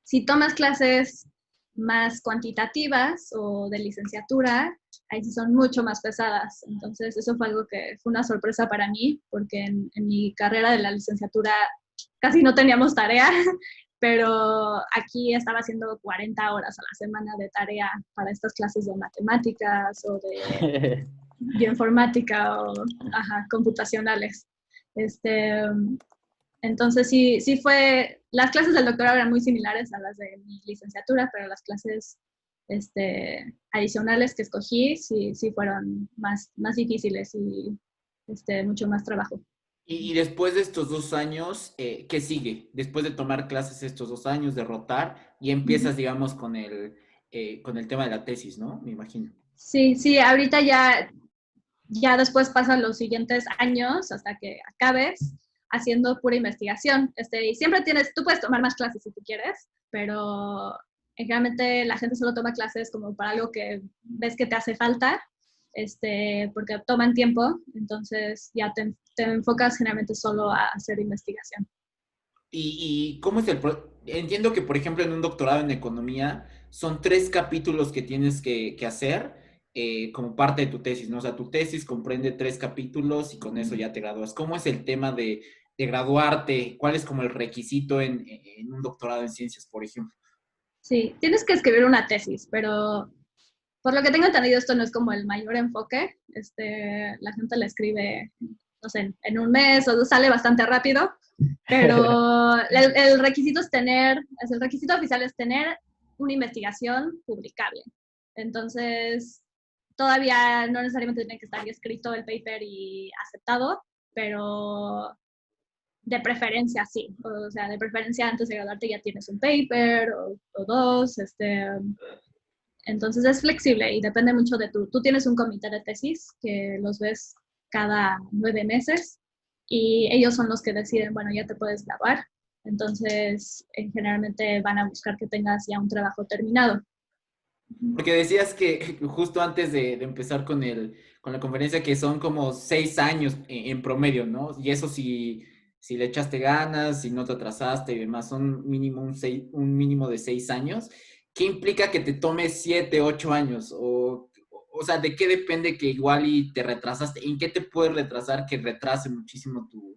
Si tomas clases más cuantitativas o de licenciatura, ahí sí son mucho más pesadas. Entonces, eso fue algo que fue una sorpresa para mí, porque en mi carrera de la licenciatura casi no teníamos tarea, pero aquí estaba haciendo 40 horas a la semana de tarea para estas clases de matemáticas o de bioinformática o computacionales. Entonces sí fue, las clases del doctorado eran muy similares a las de mi licenciatura, pero las clases adicionales que escogí sí fueron más difíciles y mucho más trabajo. Y después de estos 2 años, ¿qué sigue? Después de tomar clases estos 2 años, de rotar, y empiezas, digamos, con el tema de la tesis, ¿no? Me imagino. Sí, ahorita ya después pasan los siguientes años hasta que acabes haciendo pura investigación. Y siempre tú puedes tomar más clases si tú quieres, pero generalmente la gente solo toma clases como para algo que ves que te hace falta, porque toman tiempo, entonces ya te enfocas generalmente solo a hacer investigación. ¿Y cómo es Entiendo que, por ejemplo, en un doctorado en economía son 3 capítulos que tienes que hacer como parte de tu tesis, ¿no? O sea, tu tesis comprende 3 capítulos y con eso ya te gradúas. ¿Cómo es el tema de graduarte? ¿Cuál es como el requisito en un doctorado en ciencias, por ejemplo? Sí, tienes que escribir una tesis, pero por lo que tengo entendido esto no es como el mayor enfoque. La gente la escribe, no sé, en un mes o sale bastante rápido. Pero el requisito el requisito oficial es tener una investigación publicable. Entonces, todavía no necesariamente tiene que estar escrito el paper y aceptado, pero de preferencia sí. O sea, de preferencia antes de graduarte ya tienes un paper o dos. Entonces es flexible y depende mucho de tú tienes un comité de tesis que los ves cada 9 meses y ellos son los que deciden, bueno, ya te puedes graduar. Entonces, generalmente van a buscar que tengas ya un trabajo terminado. Porque decías que justo antes de empezar con la conferencia que son como 6 años en promedio, ¿no? Y eso si le echaste ganas, si no te atrasaste y demás, son un mínimo de 6 años. ¿Qué implica que te tome 7, 8 años? O sea, ¿de qué depende que igual y te retrasaste? ¿En qué te puede retrasar que retrase muchísimo tu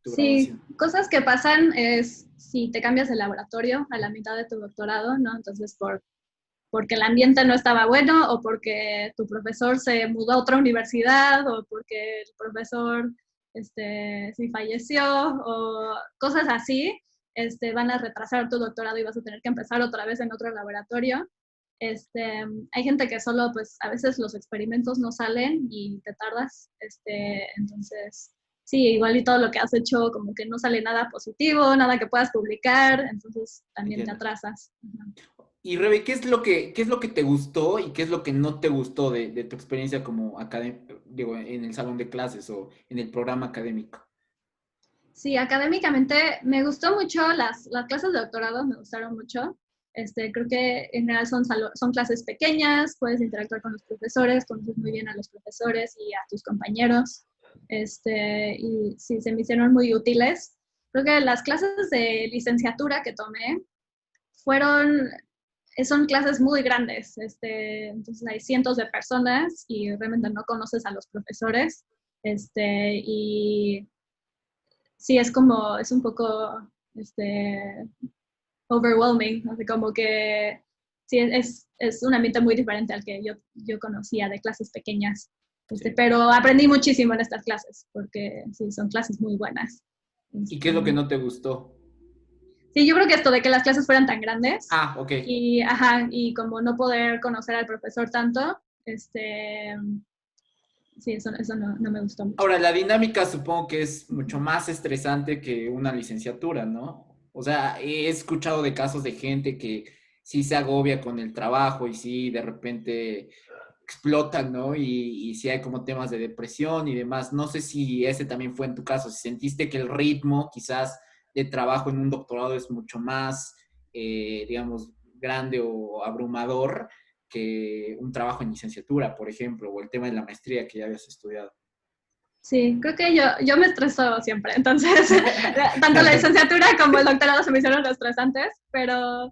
Sí, graduación? cosas que pasan es si te cambias de laboratorio a la mitad de tu doctorado, ¿no? Entonces, porque el ambiente no estaba bueno o porque tu profesor se mudó a otra universidad o porque el profesor sí falleció o cosas así, van a retrasar tu doctorado y vas a tener que empezar otra vez en otro laboratorio. Hay gente que solo, pues, a veces los experimentos no salen y te tardas, entonces, sí, igual y todo lo que has hecho como que no sale nada positivo, nada que puedas publicar, entonces también Entiendo. te atrasas. Uh-huh. Y Rebe, ¿qué es lo que te gustó y qué es lo que no te gustó de tu experiencia como digo, en el salón de clases o en el programa académico? Sí, académicamente me gustó mucho, las clases de doctorado me gustaron mucho. Creo que en general son clases pequeñas, puedes interactuar con los profesores, conoces muy bien a los profesores y a tus compañeros. Y sí, se me hicieron muy útiles. Creo que las clases de licenciatura que tomé son clases muy grandes. Entonces hay cientos de personas y realmente no conoces a los profesores. Y sí, es un poco overwhelming, así como que sí, es un ambiente muy diferente al que yo conocía de clases pequeñas. Sí. Pero aprendí muchísimo en estas clases, porque sí, son clases muy buenas. ¿Y qué es lo que no te gustó? Sí, yo creo que esto de que las clases fueran tan grandes Ah, ok. y como no poder conocer al profesor tanto, sí, eso no me gustó mucho. Ahora, la dinámica supongo que es mucho más estresante que una licenciatura, ¿no? O sea, he escuchado de casos de gente que sí se agobia con el trabajo y sí de repente explotan, ¿no? Y sí hay como temas de depresión y demás. No sé si ese también fue en tu caso, si sentiste que el ritmo quizás de trabajo en un doctorado es mucho más, digamos, grande o abrumador que un trabajo en licenciatura, por ejemplo, o el tema de la maestría que ya habías estudiado. Sí, creo que yo me estreso siempre, entonces tanto la licenciatura como el doctorado se me hicieron estresantes, pero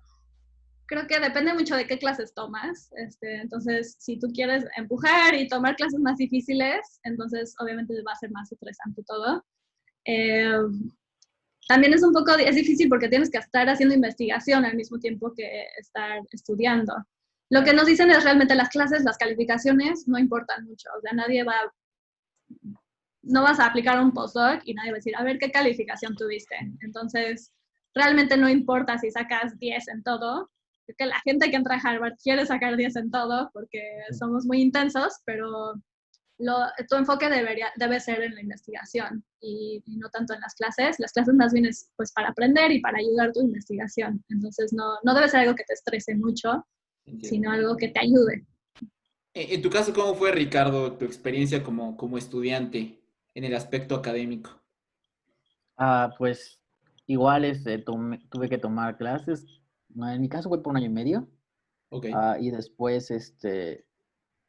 creo que depende mucho de qué clases tomas. Entonces, si tú quieres empujar y tomar clases más difíciles, entonces obviamente va a ser más estresante todo. Eh, También es difícil porque tienes que estar haciendo investigación al mismo tiempo que estar estudiando. Lo que nos dicen es realmente las clases, las calificaciones no importan mucho. O sea, no vas a aplicar un postdoc y nadie va a decir, a ver, ¿qué calificación tuviste? Entonces, realmente no importa si sacas 10 en todo, porque la gente que entra a Harvard quiere sacar 10 en todo porque somos muy intensos, pero tu enfoque debe ser en la investigación y no tanto en las clases. Las clases más bien es pues para aprender y para ayudar tu investigación. Entonces no debe ser algo que te estrese mucho, Entiendo. sino algo que te ayude. En tu caso, ¿cómo fue, Ricardo, tu experiencia como estudiante en el aspecto académico? Pues igual tuve que tomar clases. En mi caso fue por un año y medio. Ok, Y después,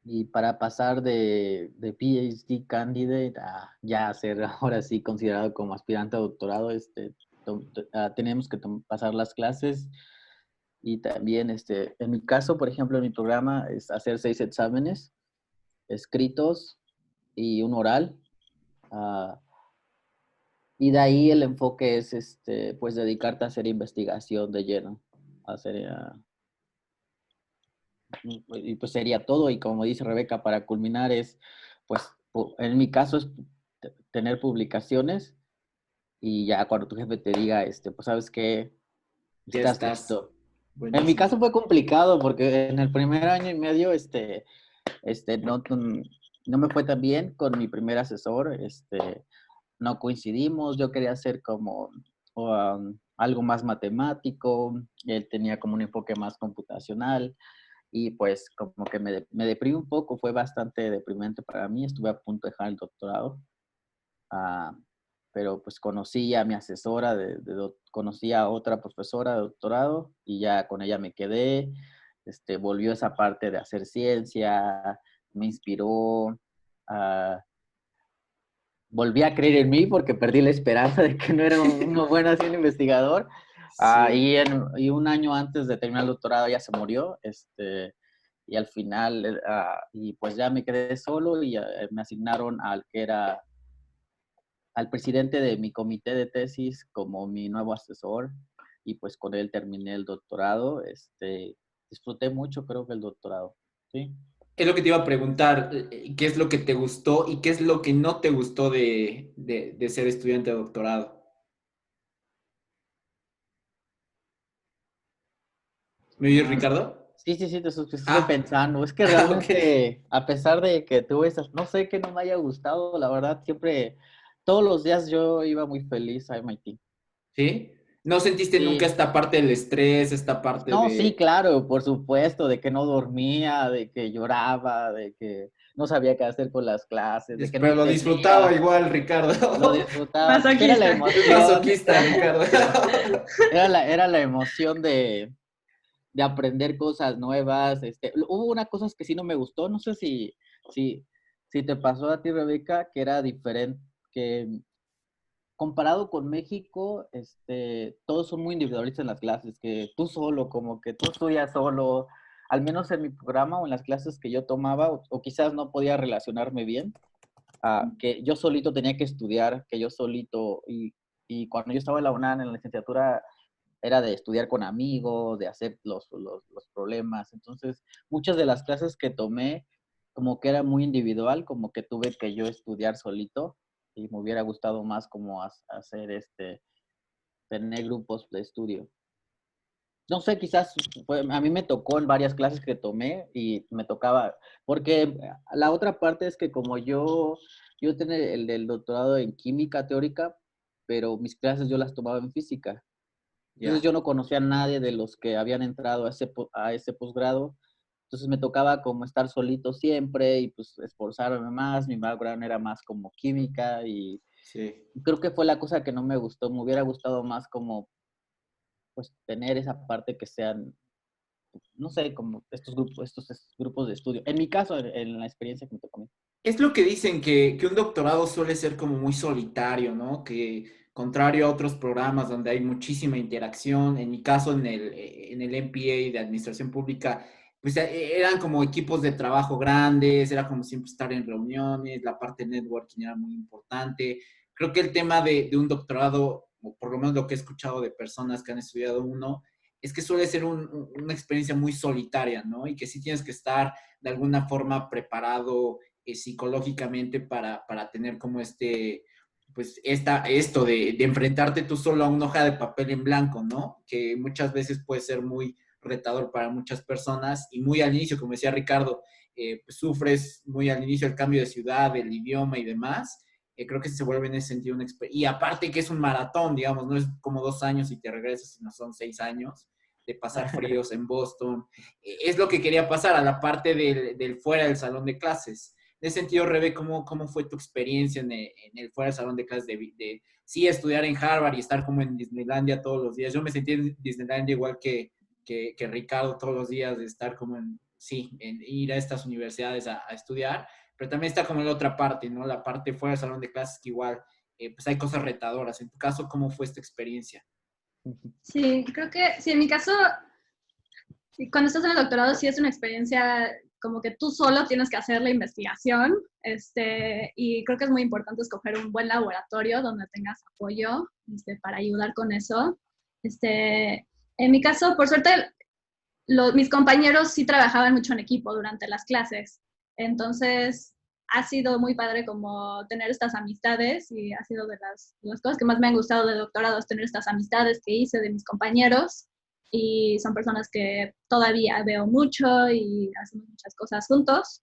y para pasar de PhD candidate a ya ser ahora sí considerado como aspirante a doctorado, tenemos que pasar las clases y también, en mi caso, por ejemplo, en mi programa es hacer 6 exámenes escritos y un oral. ah, y de ahí el enfoque es, pues, dedicarte a hacer investigación de lleno, a hacer, y pues sería todo. Y como dice Rebeca, para culminar es, pues, en mi caso es tener publicaciones y ya cuando tu jefe te diga, pues sabes que ya estás estás. listo. En mi Buenísimo. caso fue complicado porque en el primer año y medio, no me fue tan bien con mi primer asesor, no coincidimos, yo quería hacer como algo más matemático, él tenía como un enfoque más computacional. Y pues como que me deprimí un poco, fue bastante deprimente para mí, estuve a punto de dejar el doctorado, ah, pero pues conocí a mi asesora, conocí a otra profesora de doctorado y ya con ella me quedé, volvió esa parte de hacer ciencia, me inspiró, ah, volví a creer en mí porque perdí la esperanza de que no era uno bueno haciendo investigador. Sí. Y un año antes de terminar el doctorado ya se murió, y al final, y pues ya me quedé solo y me asignaron al presidente de mi comité de tesis como mi nuevo asesor y pues con él terminé el doctorado. Disfruté mucho, creo que el doctorado, ¿sí? Es lo que te iba a preguntar, ¿qué es lo que te gustó y qué es lo que no te gustó de ser estudiante de doctorado? ¿Me oyes, Ah, Ricardo? sí, sí, sí, estuve Ah, pensando. Es que ok. realmente, a pesar de que tuve esas, no sé que no me haya gustado, la verdad, siempre, todos los días yo iba muy feliz a MIT. ¿Sí? ¿No sentiste nunca Sí, esta parte del estrés, esta parte no, sí, de... claro, por supuesto, de que no dormía, de que lloraba, de que no sabía qué hacer con las clases, de que no Pero lo disfrutaba entendía, igual, lo Ricardo. disfrutaba, pues era la Masoquista. Es emoción, masoquista, Ricardo. era la emoción de aprender cosas nuevas. Hubo unas cosas que sí no me gustó, no sé si, si te pasó a ti, Rebeca, que era diferente, que comparado con México, todos son muy individualistas en las clases, que tú solo, como que tú estudias solo, al menos en mi programa o en las clases que yo tomaba, o quizás no podía relacionarme bien, que yo solito tenía que estudiar, que yo solito, y cuando yo estaba en la UNAM, en la licenciatura, era de estudiar con amigos, de hacer los problemas. Entonces, muchas de las clases que tomé, como que era muy individual, como que tuve que yo estudiar solito y me hubiera gustado más como hacer tener grupos de estudio. No sé, quizás a mí me tocó en varias clases que tomé y me tocaba, porque la otra parte es que como yo tenía el del doctorado en química teórica, pero mis clases yo las tomaba en física. Entonces Ya. yo no conocía a nadie de los que habían entrado a ese posgrado. Entonces me tocaba como estar solito siempre y pues esforzarme más. Mi background era más como química y Sí. creo que fue la cosa que no me gustó. Me hubiera gustado más como pues tener esa parte que sean, no sé, como estos grupos de estudio. En mi caso, en la experiencia que me tocó a mí. Es lo que dicen que un doctorado suele ser como muy solitario, ¿no? Que contrario a otros programas donde hay muchísima interacción. En mi caso, en el MPA de Administración Pública, pues eran como equipos de trabajo grandes, era como siempre estar en reuniones, la parte de networking era muy importante. Creo que el tema de un doctorado, o por lo menos lo que he escuchado de personas que han estudiado uno, es que suele ser una experiencia muy solitaria, ¿no? Y que sí tienes que estar de alguna forma preparado psicológicamente para tener como pues esto de enfrentarte tú solo a una hoja de papel en blanco, ¿no? Que muchas veces puede ser muy retador para muchas personas y muy al inicio, como decía Ricardo, pues sufres muy al inicio el cambio de ciudad, el idioma y demás. Creo que se vuelve en ese sentido una experiencia. Y aparte que es un maratón, digamos, no es como 2 años y te regresas, sino son 6 años de pasar fríos en Boston. Es lo que quería pasar a la parte del fuera del salón de clases. En ese sentido, Rebe, ¿cómo fue tu experiencia en el fuera del salón de clases sí estudiar en Harvard y estar como en Disneylandia todos los días? Yo me sentí en Disneylandia igual que Ricardo todos los días, de estar como en ir a estas universidades a estudiar, pero también está como en la otra parte, ¿no? La parte fuera del salón de clases que igual, pues hay cosas retadoras. En tu caso, ¿cómo fue esta experiencia? Sí, creo que, sí, en mi caso, sí, cuando estás en el doctorado sí es una experiencia como que tú solo tienes que hacer la investigación, y creo que es muy importante escoger un buen laboratorio donde tengas apoyo, para ayudar con eso. En mi caso, por suerte, mis compañeros sí trabajaban mucho en equipo durante las clases, entonces ha sido muy padre como tener estas amistades y ha sido de las cosas que más me han gustado de doctorado, es tener estas amistades que hice de mis compañeros y son personas que todavía veo mucho y hacemos muchas cosas juntos,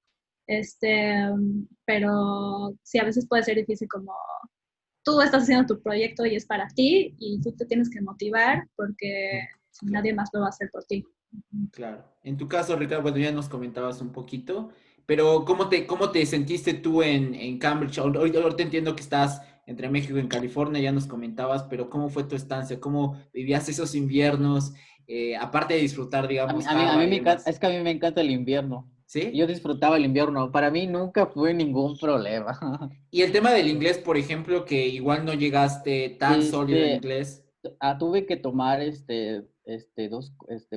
pero sí, a veces puede ser difícil como tú estás haciendo tu proyecto y es para ti y tú te tienes que motivar porque Claro. nadie más lo va a hacer por ti. Claro. En tu caso, Ricardo, bueno, ya nos comentabas un poquito, pero ¿cómo te sentiste tú en Cambridge? Ahorita entiendo que estás entre México y en California, ya nos comentabas, pero ¿cómo fue tu estancia? ¿Cómo vivías esos inviernos? Aparte de disfrutar, digamos, A mí Harvard y me encanta, demás. es que a mí me encanta el invierno. ¿Sí? Yo disfrutaba el invierno. Para mí nunca fue ningún problema. Y el tema del inglés, por ejemplo, que igual no llegaste tan sólido en Este, inglés. tuve que tomar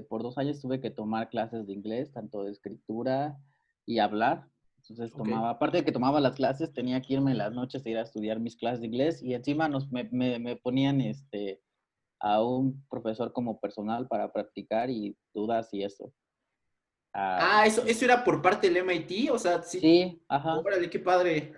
por 2 años tuve que tomar clases de inglés, tanto de escritura y hablar. Entonces Ok. aparte de que tomaba las clases, tenía que irme en las noches a ir a estudiar mis clases de inglés y encima me ponían a un profesor como personal para practicar y dudas y eso. Ah, Ah, eso era por parte del MIT, o sea, sí. sí, ajá. Órale, qué padre.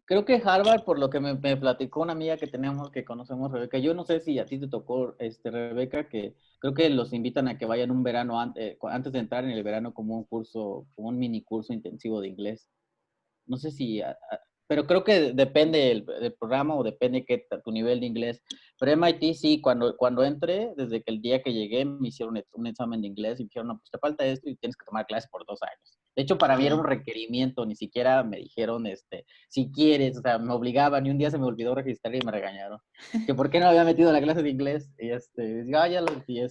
Creo que Harvard, por lo que me platicó una amiga que tenemos, que conocemos, Rebeca, yo no sé si a ti te tocó, Rebeca, que creo que los invitan a que vayan un verano antes de entrar en el verano como un curso, como un mini curso intensivo de inglés. No sé si, pero creo que depende del programa o depende que tu nivel de inglés. Pero MIT sí, cuando entré, desde que el día que llegué, me hicieron un examen de inglés y me dijeron, no, pues te falta esto y tienes que tomar clases por 2 años. De hecho, para mí era un requerimiento, ni siquiera me dijeron, si quieres, o sea, me obligaban y un día se me olvidó registrar y me regañaron. Que por qué no había metido la clase de inglés y decía, ya lo, y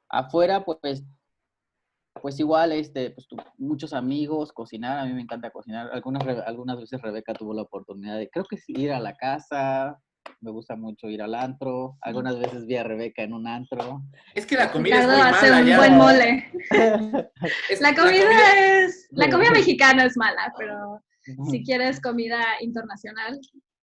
afuera, pues igual, pues muchos amigos, cocinar, a mí me encanta cocinar. Algunas veces Rebeca tuvo la oportunidad de, creo que sí, ir a la casa, me gusta mucho ir al antro. Algunas veces vi a Rebeca en un antro. Es que la comida es Ricardo muy hace mala un ya, buen ¿no? mole. La comida mexicana es mala, pero si quieres comida internacional,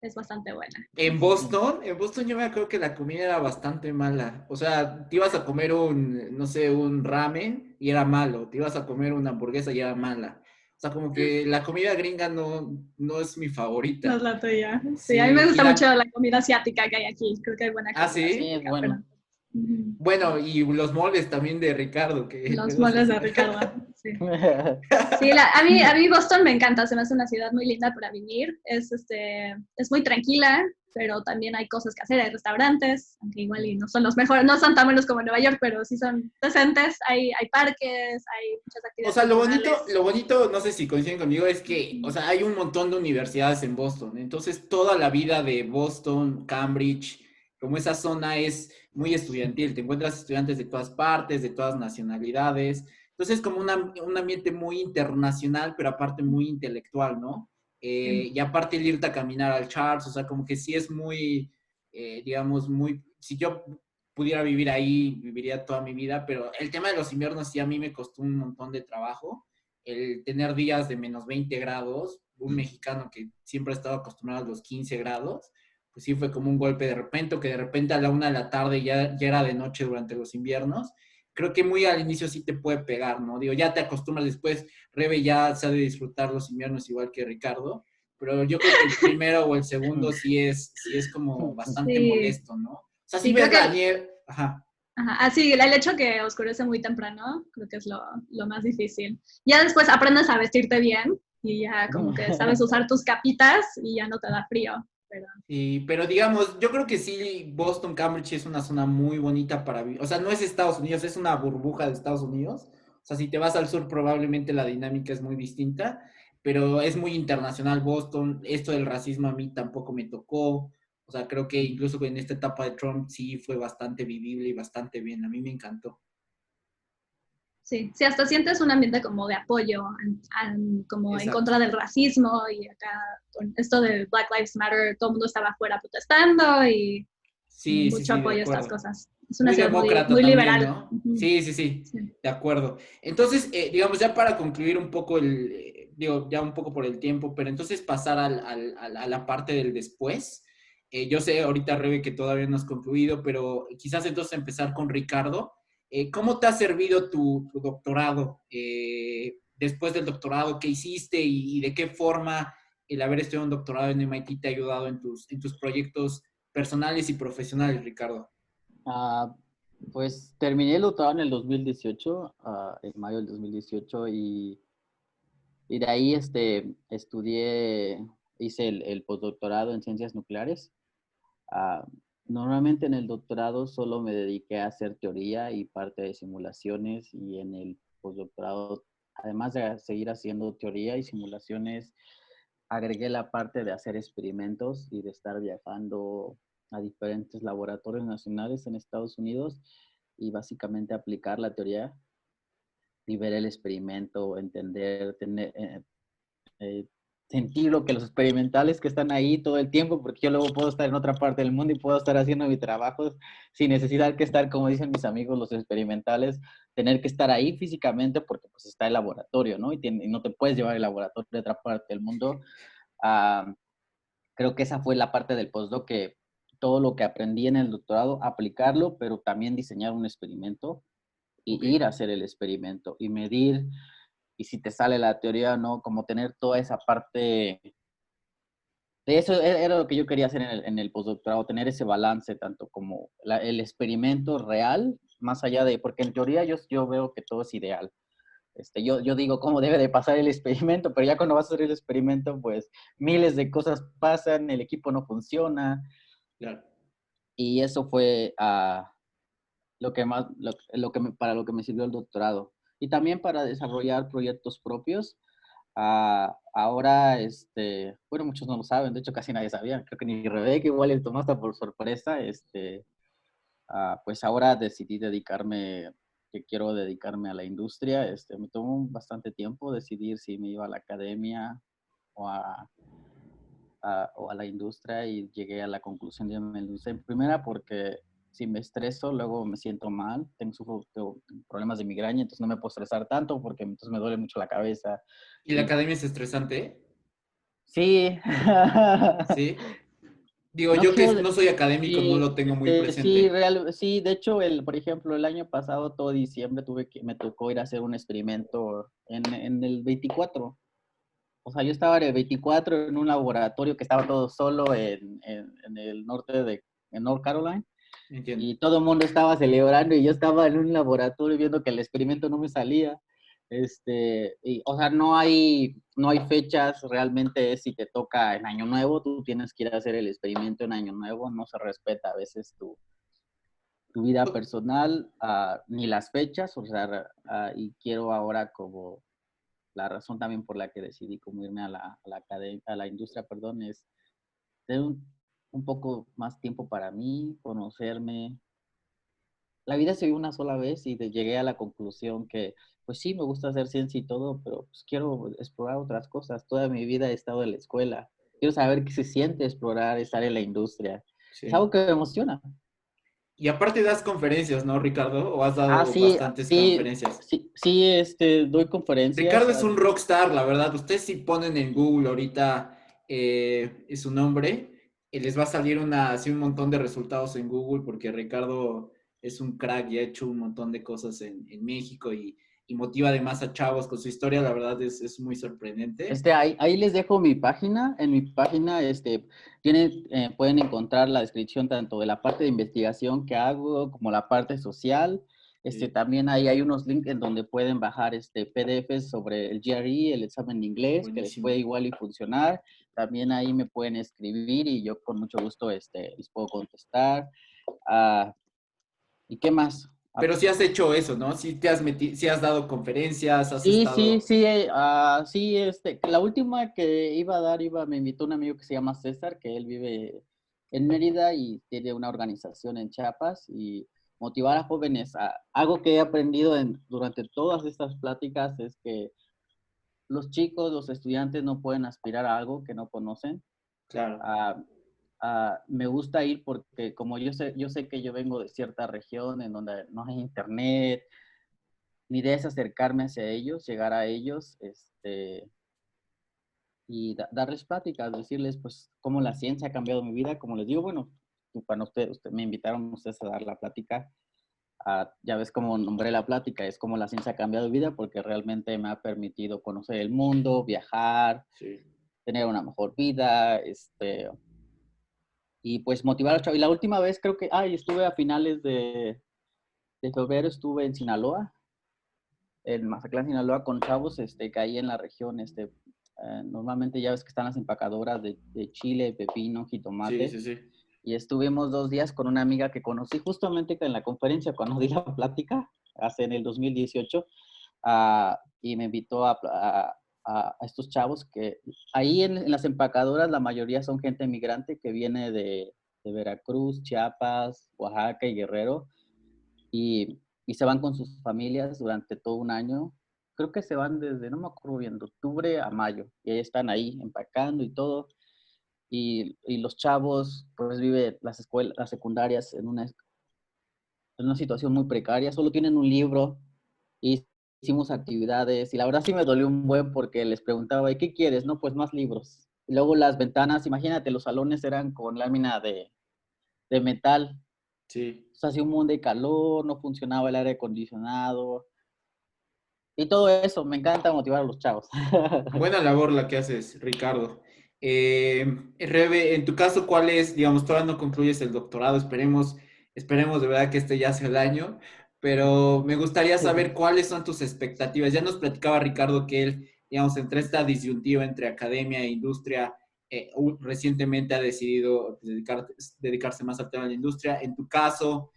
es bastante buena. En Boston yo me acuerdo que la comida era bastante mala. O sea, te ibas a comer no sé, un ramen y era malo. Te ibas a comer una hamburguesa y era mala. O sea, como que la comida gringa no es mi No es favorita. la tuya. Sí, a mí me Sí, gusta mucho la comida asiática que hay aquí. Creo que hay buena ah, comida Sí, sí. es asiática, pero bueno. Bueno, y los moles también de Ricardo, que los luego moles de Ricardo. Sí. Sí, Sí, a mí Boston me encanta, se me hace una ciudad muy linda para vivir. Es muy tranquila, pero también hay cosas que hacer, hay restaurantes, aunque igual y no son los mejores, no son tan buenos como Nueva York, pero sí son decentes, hay parques, hay muchas O actividades sea, lo culturales. bonito, no sé si coinciden conmigo, es que, o sea, hay un montón de universidades en Boston. Entonces, toda la vida de Boston, Cambridge, como esa zona es muy estudiantil. Te encuentras estudiantes de todas partes, de todas nacionalidades. Entonces, como un ambiente muy internacional, pero aparte muy intelectual, ¿no? y aparte el irte a caminar al Charles, o sea, como que sí es muy, digamos, muy, si yo pudiera vivir ahí, viviría toda mi vida, pero el tema de los inviernos sí a mí me costó un montón de trabajo, el tener días de menos 20 grados, un mexicano que siempre ha estado acostumbrado a los 15 grados, pues sí fue como un golpe de repente, o que de repente a la 1 de la tarde ya era de noche durante los inviernos. Creo que muy al inicio sí te puede pegar, ¿no? Digo, ya te acostumbras después, Rebe ya sabe disfrutar los inviernos igual que Ricardo, pero yo creo que el primero o el segundo sí es como bastante Sí, molesto, ¿no? O sea, sí sí, creo ves que la nieve, ajá. ajá, sí, el hecho que oscurece muy temprano, creo que es lo más difícil. Ya después aprendes a vestirte bien y ya como que sabes usar tus capitas y ya no te da frío. Pero Sí, pero digamos, yo creo que sí, Boston, Cambridge es una zona muy bonita para vivir. O sea, no es Estados Unidos, es una burbuja de Estados Unidos. O sea, si te vas al sur, probablemente la dinámica es muy distinta, pero es muy internacional Boston. Esto del racismo a mí tampoco me tocó. O sea, creo que incluso en esta etapa de Trump sí fue bastante vivible y bastante bien. A mí me encantó. sí, sí, hasta sientes un ambiente como de apoyo, como en Exacto. contra del racismo y acá con esto de Black Lives Matter, todo el mundo estaba afuera protestando y Sí, sí, mucho sí, de apoyo a estas acuerdo. cosas. Es una Muy ciudad muy, demócrata muy también, liberal. ¿no? Ujú, Sí, sí, sí, sí. de acuerdo. Entonces, digamos, ya para concluir un poco digo, ya un poco por el tiempo, pero entonces pasar a la parte del después. Yo sé ahorita, Rebe, que todavía no has concluido, pero quizás entonces empezar con Ricardo. ¿Cómo te ha servido tu doctorado? Después del doctorado, ¿qué hiciste y de qué forma el haber estudiado un doctorado en MIT te ha ayudado en tus proyectos personales y profesionales, Ricardo? Ah, pues terminé el doctorado en el 2018, en mayo del 2018, y de ahí hice el postdoctorado en ciencias nucleares. Ah, Normalmente en el doctorado solo me dediqué a hacer teoría y parte de simulaciones, y en el postdoctorado, además de seguir haciendo teoría y simulaciones, agregué la parte de hacer experimentos y de estar viajando a diferentes laboratorios nacionales en Estados Unidos y básicamente aplicar la teoría y ver el experimento, entender, eh, sentir lo que los experimentales que están ahí todo el tiempo, porque yo luego puedo estar en otra parte del mundo y puedo estar haciendo mi trabajo sin necesidad que estar, como dicen mis amigos, los experimentales, tener que estar ahí físicamente porque pues está el laboratorio, ¿no? Y no te puedes llevar el laboratorio de otra parte del mundo. Ah, Creo que esa fue la parte del postdoc, que todo lo que aprendí en el doctorado, aplicarlo, pero también diseñar un experimento Ok. y ir a hacer el experimento y medir, y si te sale la teoría o no, como tener toda esa parte. De eso era lo que yo quería hacer en el postdoctorado, tener ese balance, tanto como el experimento real, más allá de, porque en teoría yo veo que todo es ideal. Yo digo cómo debe de pasar el experimento, pero ya cuando vas a hacer el experimento, pues miles de cosas pasan, el equipo no funciona, Claro. y eso fue lo que más, para lo que me sirvió el doctorado. Y también para desarrollar proyectos propios. Ahora, bueno, muchos no lo saben, de hecho casi nadie sabía, creo que ni Rebeca, igual el tomó hasta por sorpresa. Pues ahora decidí que quiero dedicarme a la industria. Me tomó bastante tiempo decidir si me iba a la academia o o a la industria, y llegué a la conclusión de irme a la industria. En primera, porque si me estreso, luego me siento mal, tengo problemas de migraña, entonces no me puedo estresar tanto porque entonces me duele mucho la cabeza. ¿Y la Y academia es estresante? sí, Sí. Digo, no yo que quiero, no soy académico no sí, lo tengo muy sí, presente. sí, de hecho, por ejemplo, el año pasado, todo diciembre, me tocó ir a hacer un experimento en el 24. O sea, yo estaba en el 24 en un laboratorio que estaba todo solo en el norte en North Carolina, Entiendo. y todo el mundo estaba celebrando y yo estaba en un laboratorio viendo que el experimento no me salía. O sea, no hay fechas, realmente es si te toca en Año Nuevo, tú tienes que ir a hacer el experimento en Año Nuevo, no se respeta a veces tu vida personal, ni las fechas. O sea, y quiero ahora, como la razón también por la que decidí como irme a la industria, perdón, es tener un poco más tiempo para mí, conocerme. La vida se vive una sola vez, y llegué a la conclusión que pues sí, me gusta hacer ciencia y todo, pero pues quiero explorar otras cosas. Toda mi vida he estado en la escuela. Quiero saber qué se siente explorar, estar en la industria. Es Sí. algo que me emociona. Y aparte das conferencias, ¿no, Ricardo? ¿O has Ah, dado sí, bastantes sí, conferencias? sí, sí, doy conferencias. Ricardo es un rockstar, la verdad. Ustedes si ponen en Google ahorita su nombre, les va a salir así un montón de resultados en Google porque Ricardo es un crack y ha hecho un montón de cosas en México y motiva además a chavos con su historia. La verdad es muy sorprendente. Ahí les dejo mi página. En mi página, pueden encontrar la descripción tanto de la parte de investigación que hago como la parte social. Sí, También ahí hay unos links en donde pueden bajar PDFs sobre el GRE, el examen de inglés, que les puede buenísimo. igual y funcionar. También ahí me pueden escribir y yo con mucho gusto les puedo contestar. Ah, ¿Y qué más? Pero sí has hecho eso, ¿no? Sí te has metido, sí has dado conferencias, has Sí, sí, estado. sí, sí, la última que iba a dar, me invitó un amigo que se llama César, que él vive en Mérida y tiene una organización en Chiapas y motivar a jóvenes. Algo que he aprendido durante todas estas pláticas es que los chicos, los estudiantes no pueden aspirar a algo que no conocen. Claro, Ah, Me gusta ir porque como yo sé que yo vengo de cierta región en donde no hay internet, mi idea es acercarme hacia ellos, llegar a ellos, y darles pláticas, decirles pues cómo la ciencia ha cambiado mi vida. Como les digo, bueno, cuando me invitaron ustedes a dar la plática, ya ves cómo nombré la plática, es como la ciencia ha cambiado mi vida porque realmente me ha permitido conocer el mundo, viajar, sí. tener una mejor vida, y pues motivar a los chavos. Y la última vez creo que, estuve a finales de febrero, estuve en Sinaloa, en Mazatlán, Sinaloa, con chavos que hay en la región. Normalmente ya ves que están las empacadoras de chile, pepino, Sí, jitomate. sí, sí. Y estuvimos 2 días con una amiga que conocí justamente en la conferencia cuando di la plática, hace en el 2018, y me invitó a estos chavos que ahí en las empacadoras la mayoría son gente migrante que viene de Veracruz, Chiapas, Oaxaca y Guerrero y se van con sus familias durante todo un año. Creo que se van desde, no me acuerdo bien, de octubre a mayo, y ahí están ahí empacando y todo. Y los chavos, pues viven las escuelas, las secundarias en una situación muy precaria, solo tienen un libro y hicimos actividades y la verdad sí me dolió un buen porque les preguntaba, ¿y qué quieres? No, pues más libros. Y luego las ventanas, imagínate, los salones eran con lámina de metal. Sí. O sea, hacía un montón de calor, no funcionaba el aire acondicionado. Y todo eso, me encanta motivar a los chavos. Buena labor la que haces, Ricardo. Rebe, en tu caso, ¿cuál es? Digamos, todavía no concluyes el doctorado, esperemos de verdad que este ya sea el año, pero me gustaría saber cuáles son tus expectativas. Ya nos platicaba Ricardo que él, digamos, entre esta disyuntiva entre academia e industria, recientemente ha decidido dedicarse más al tema de la industria. En tu caso,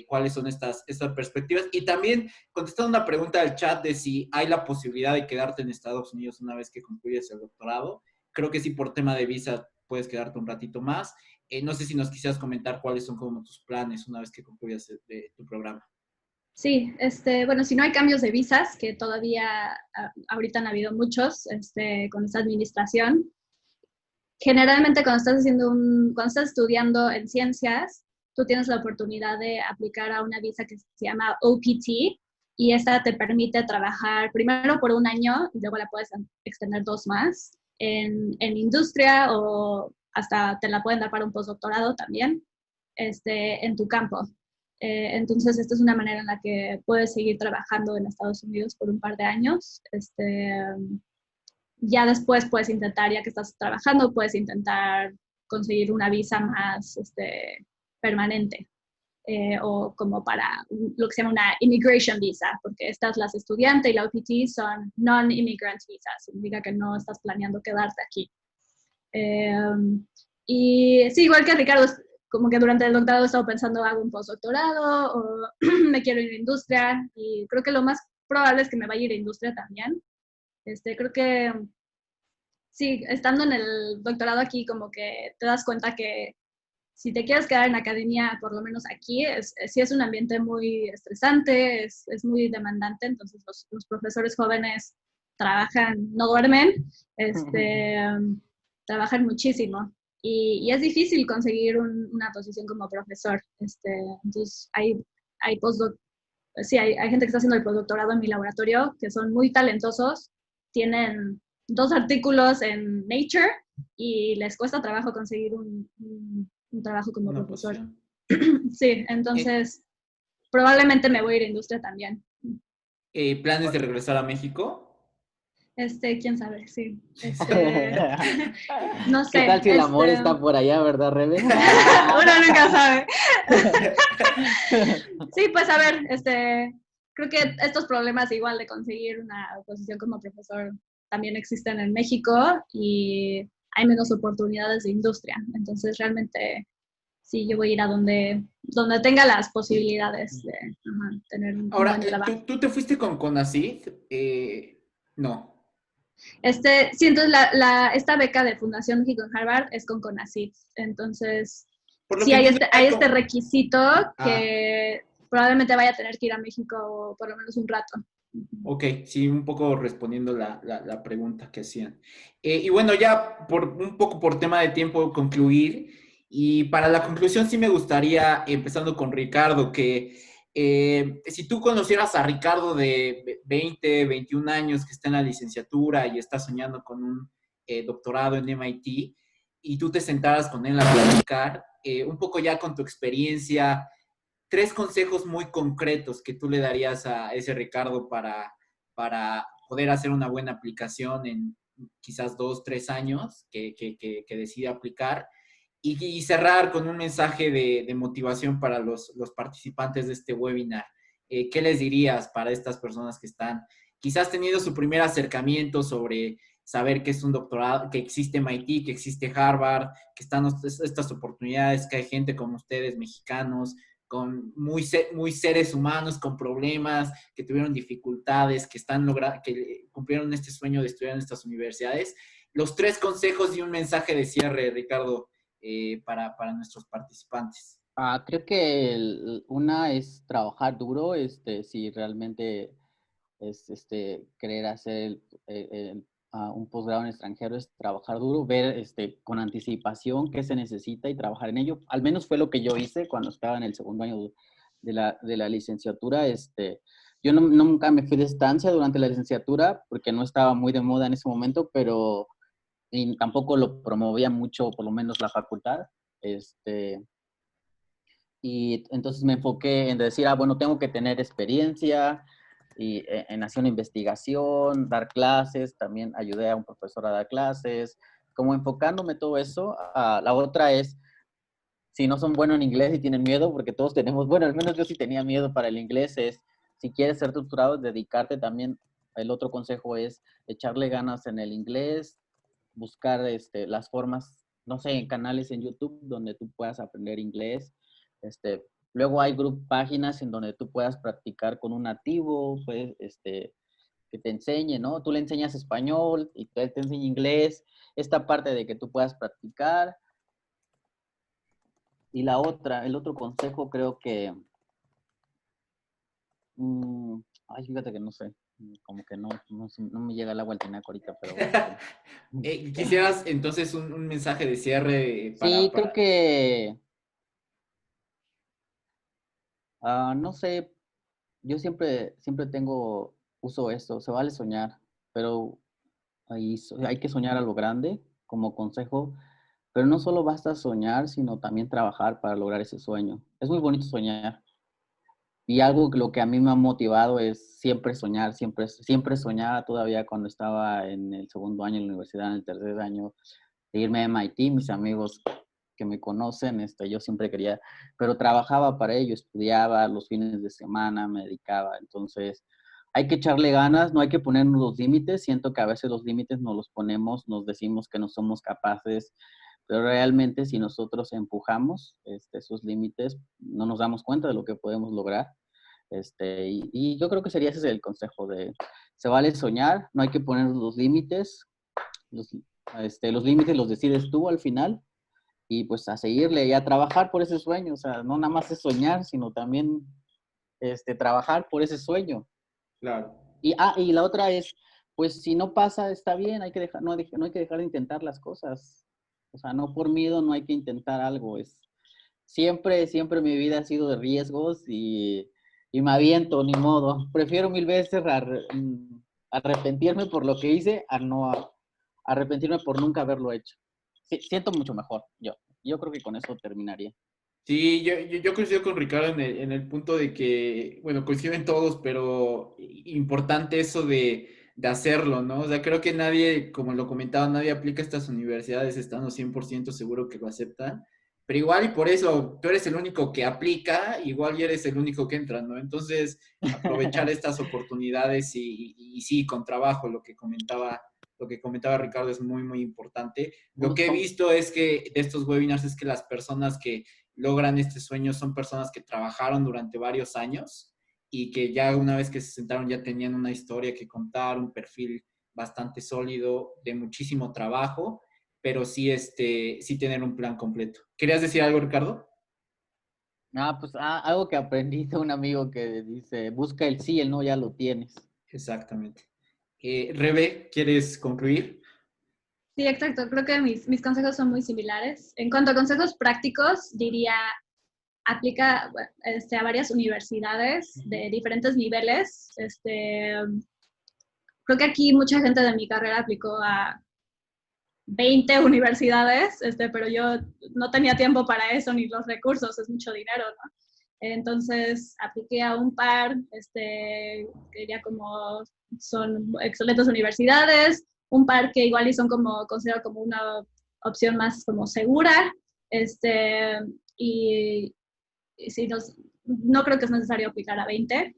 ¿cuáles son estas perspectivas? Y también contestando una pregunta del chat de si hay la posibilidad de quedarte en Estados Unidos una vez que concluyes el doctorado. Creo que sí, por tema de visa puedes quedarte un ratito más. No sé si nos quisieras comentar cuáles son como tus planes una vez que concluyas tu programa. Sí, bueno, si no hay cambios de visas, que todavía ahorita han habido muchos con esta administración, generalmente cuando estás estudiando en ciencias, tú tienes la oportunidad de aplicar a una visa que se llama OPT y esta te permite trabajar primero por un año y luego la puedes extender 2 más en industria o hasta te la pueden dar para un postdoctorado también en tu campo. Entonces, esta es una manera en la que puedes seguir trabajando en Estados Unidos por un par de años. Ya después puedes intentar, ya que estás trabajando, puedes intentar conseguir una visa más permanente o como para lo que se llama una immigration visa, porque estas, las estudiantes y la OPT, son non-immigrant visas, significa que no estás planeando quedarte aquí. Y sí, igual que Ricardo, como que durante el doctorado he estado pensando, hago un postdoctorado o me quiero ir a industria y creo que lo más probable es que me vaya a ir a industria también. Creo que sí, estando en el doctorado aquí, como que te das cuenta que si te quieres quedar en academia, por lo menos aquí, sí es un ambiente muy estresante, es muy demandante, entonces los profesores jóvenes trabajan, no duermen, trabajan muchísimo. Y es difícil conseguir una posición como profesor. Entonces, hay postdoc, sí, hay gente que está haciendo el postdoctorado en mi laboratorio que son muy talentosos, tienen 2 artículos en Nature y les cuesta trabajo conseguir un trabajo como Una profesor. posición. Sí, entonces probablemente me voy a ir a industria también. ¿Planes de regresar a México? Quién sabe, sí. No ¿Qué sé. tal si el amor está por allá, verdad, Rebe? Uno nunca sabe. Sí, pues a ver, creo que estos problemas igual de conseguir una posición como profesor también existen en México y hay menos oportunidades de industria. Entonces realmente sí, yo voy a ir a donde tenga las posibilidades de tener un Ahora, buen trabajo. ¿tú te fuiste con CONACYT? No. Sí, entonces esta beca de Fundación México en Harvard es con CONACYT. Entonces, Por lo sí que hay entiendo, hay este requisito Ah, que probablemente vaya a tener que ir a México por lo menos un rato. ok, sí, un poco respondiendo la pregunta que hacían. Y bueno, ya un poco por tema de tiempo concluir. Y para la conclusión sí me gustaría, empezando con Ricardo, que si tú conocieras a Ricardo de 20, 21 años que está en la licenciatura y está soñando con un doctorado en MIT, y tú te sentaras con él a platicar, un poco ya con tu experiencia, 3 consejos muy concretos que tú le darías a ese Ricardo para poder hacer una buena aplicación en quizás 2, 3 años que decide aplicar y cerrar con un mensaje de motivación para los participantes de este webinar. ¿Qué les dirías para estas personas que están quizás teniendo su primer acercamiento sobre saber que es un doctorado, que existe MIT, que existe Harvard, que están estas oportunidades, que hay gente como ustedes, mexicanos, con muy seres humanos, con problemas, que tuvieron dificultades, que cumplieron este sueño de estudiar en estas universidades? Los 3 consejos y un mensaje de cierre, Ricardo, para nuestros participantes. Creo que una es trabajar duro, si realmente es querer hacer un posgrado en extranjero, es trabajar duro, ver con anticipación qué se necesita y trabajar en ello. Al menos fue lo que yo hice cuando estaba en el segundo año de la licenciatura. Yo nunca me fui de estancia durante la licenciatura porque no estaba muy de moda en ese momento, pero y tampoco lo promovía mucho, por lo menos la facultad. Y entonces me enfoqué en decir, bueno, tengo que tener experiencia y en hacer una investigación, dar clases, también ayudé a un profesor a dar clases, como enfocándome todo eso. La otra es, si no son buenos en inglés y tienen miedo, porque todos tenemos, bueno, al menos yo sí tenía miedo para el inglés, es, si quieres ser doctorado, dedicarte también, el otro consejo es echarle ganas en el inglés, buscar las formas, no sé, en canales en YouTube donde tú puedas aprender inglés. Luego hay páginas en donde tú puedas practicar con un nativo, pues, que te enseñe, ¿no? Tú le enseñas español y él te enseña inglés. Esta parte de que tú puedas practicar. Y el otro consejo creo que, fíjate que no sé, como que no me llega el agua al tinaco ahorita, pero... ¿Quisieras entonces un mensaje de cierre Sí, creo que, no sé, yo siempre uso esto, se vale soñar, pero hay que soñar a lo grande como consejo, pero no solo basta soñar, sino también trabajar para lograr ese sueño. Es muy bonito soñar. Y algo que lo que a mí me ha motivado es siempre soñar, siempre soñaba todavía cuando estaba en el segundo año de la universidad, en el tercer año, de irme a MIT, mis amigos que me conocen, yo siempre quería, pero trabajaba para ello, estudiaba los fines de semana, me dedicaba, entonces hay que echarle ganas, no hay que ponernos los límites, siento que a veces los límites nos los ponemos, nos decimos que no somos capaces, pero realmente si nosotros empujamos esos límites, no nos damos cuenta de lo que podemos lograr. Y yo creo que ese es el consejo se vale soñar, no hay que poner los límites, los límites los decides tú al final, y pues a seguirle y a trabajar por ese sueño. O sea, no nada más es soñar, sino también trabajar por ese sueño. Claro. Y la otra es, pues si no pasa, está bien, hay que dejar, no hay que dejar de intentar las cosas. O sea, no por miedo no hay que intentar algo. Siempre mi vida ha sido de riesgos y me aviento, ni modo. Prefiero mil veces arrepentirme por lo que hice a no arrepentirme por nunca haberlo hecho. Sí, siento mucho mejor, yo. Yo creo que con eso terminaría. Sí, yo coincido con Ricardo en el punto de que, bueno, coinciden todos, pero importante eso de hacerlo, ¿no? O sea, creo que nadie, como lo comentaba, nadie aplica a estas universidades estando 100% seguro que lo aceptan, pero igual y por eso tú eres el único que aplica, igual y eres el único que entra, ¿no? Entonces, aprovechar estas oportunidades y sí, con trabajo, lo que comentaba Ricardo es muy, muy importante. Lo que he Justo. visto es que de estos webinars es que las personas que logran este sueño son personas que trabajaron durante varios años y que ya una vez que se sentaron ya tenían una historia que contar, un perfil bastante sólido, de muchísimo trabajo, pero sí, sí tener un plan completo. ¿Querías decir algo, Ricardo? Pues algo que aprendí de un amigo que dice, busca el sí, el no ya lo tienes. Exactamente. Rebe, ¿quieres concluir? Sí, exacto. Creo que mis consejos son muy similares. En cuanto a consejos prácticos, diría, aplica a varias universidades de diferentes niveles. Creo que aquí mucha gente de mi carrera aplicó a 20 universidades, pero yo no tenía tiempo para eso ni los recursos, es mucho dinero, ¿no? Entonces apliqué a un par, que ya como son excelentes universidades, un par que igual y son como, considero como una opción más como segura, y sí, no creo que es necesario aplicar a 20,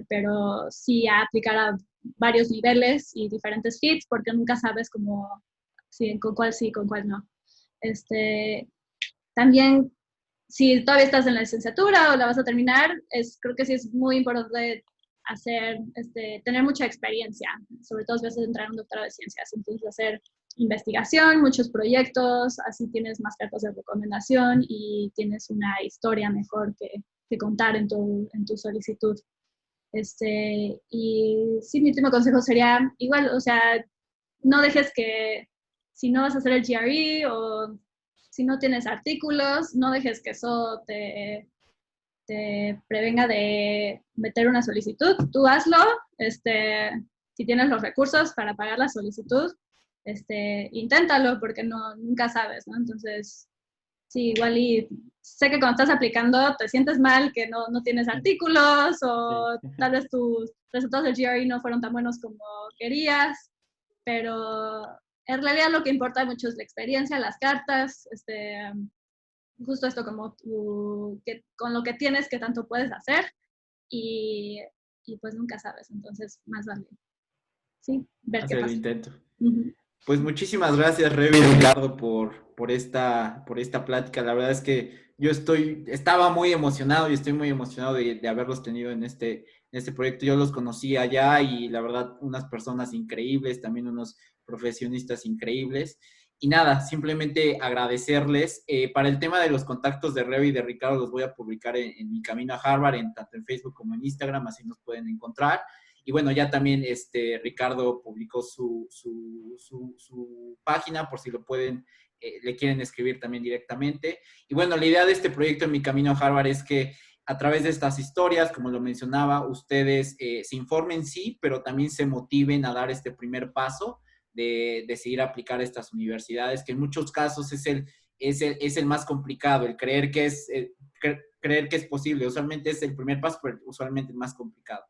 pero sí a aplicar a varios niveles y diferentes fits, porque nunca sabes cómo, sí, con cuál sí, con cuál no. También, si todavía estás en la licenciatura o la vas a terminar, creo que sí es muy importante tener mucha experiencia, sobre todo si vas a entrar en un doctorado de ciencias, entonces hacer investigación, muchos proyectos, así tienes más cartas de recomendación y tienes una historia mejor que contar en tu solicitud. Y sí, mi último consejo sería igual, o sea, no dejes que si no vas a hacer el GRE o si no tienes artículos, no dejes que eso te prevenga de meter una solicitud. Tú hazlo, si tienes los recursos para pagar la solicitud, inténtalo porque nunca sabes, ¿no? Entonces, sí, igual y sé que cuando estás aplicando te sientes mal que no tienes artículos o Sí. tal vez tus resultados del GRE no fueron tan buenos como querías, pero en realidad lo que importa mucho es la experiencia, las cartas, justo esto como con lo que tienes, que tanto puedes hacer y, y pues nunca sabes, entonces más vale, sí, ver qué Hacer el pasa. intento. Uh-huh. Pues muchísimas gracias, Rebe y Ricardo, por esta plática. La verdad es que estaba muy emocionado y estoy muy emocionado de haberlos tenido en este proyecto. Yo los conocí allá y la verdad, unas personas increíbles, también unos profesionistas increíbles. Y nada, simplemente agradecerles. Para el tema de los contactos de Rebe y de Ricardo, los voy a publicar en mi camino a Harvard, tanto en Facebook como en Instagram, así nos pueden encontrar. Y bueno, ya también Ricardo publicó su página por si lo pueden, le quieren escribir también directamente. Y bueno, la idea de este proyecto en Mi Camino a Harvard es que a través de estas historias, como lo mencionaba, ustedes se informen, sí, pero también se motiven a dar este primer paso de decidir aplicar a estas universidades, que en muchos casos es el más complicado, el creer que creer que es posible. Usualmente es el primer paso, pero usualmente el más complicado.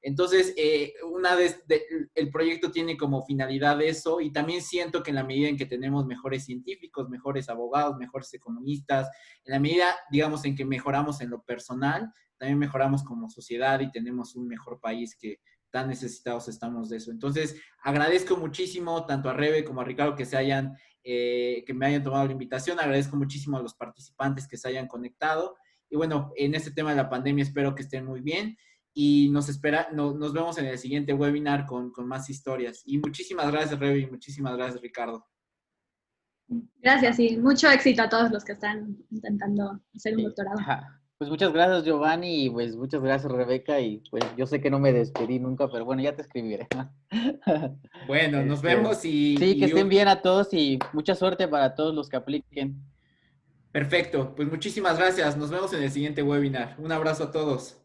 Entonces, el proyecto tiene como finalidad eso y también siento que en la medida en que tenemos mejores científicos, mejores abogados, mejores economistas, en la medida, digamos, en que mejoramos en lo personal, también mejoramos como sociedad y tenemos un mejor país que tan necesitados estamos de eso. Entonces, agradezco muchísimo tanto a Rebe como a Ricardo que me hayan tomado la invitación, agradezco muchísimo a los participantes que se hayan conectado y bueno, en este tema de la pandemia espero que estén muy bien y nos vemos en el siguiente webinar con más historias. Y muchísimas gracias, Revi, y muchísimas gracias, Ricardo. Gracias y mucho éxito a todos los que están intentando hacer un Sí. doctorado. Ajá. Pues muchas gracias, Giovanni, y pues muchas gracias, Rebeca, y pues yo sé que no me despedí nunca, pero bueno, ya te escribiré. Bueno, nos Este, vemos sí, que estén bien a todos y mucha suerte para todos los que apliquen. Perfecto, pues muchísimas gracias. Nos vemos en el siguiente webinar. Un abrazo a todos.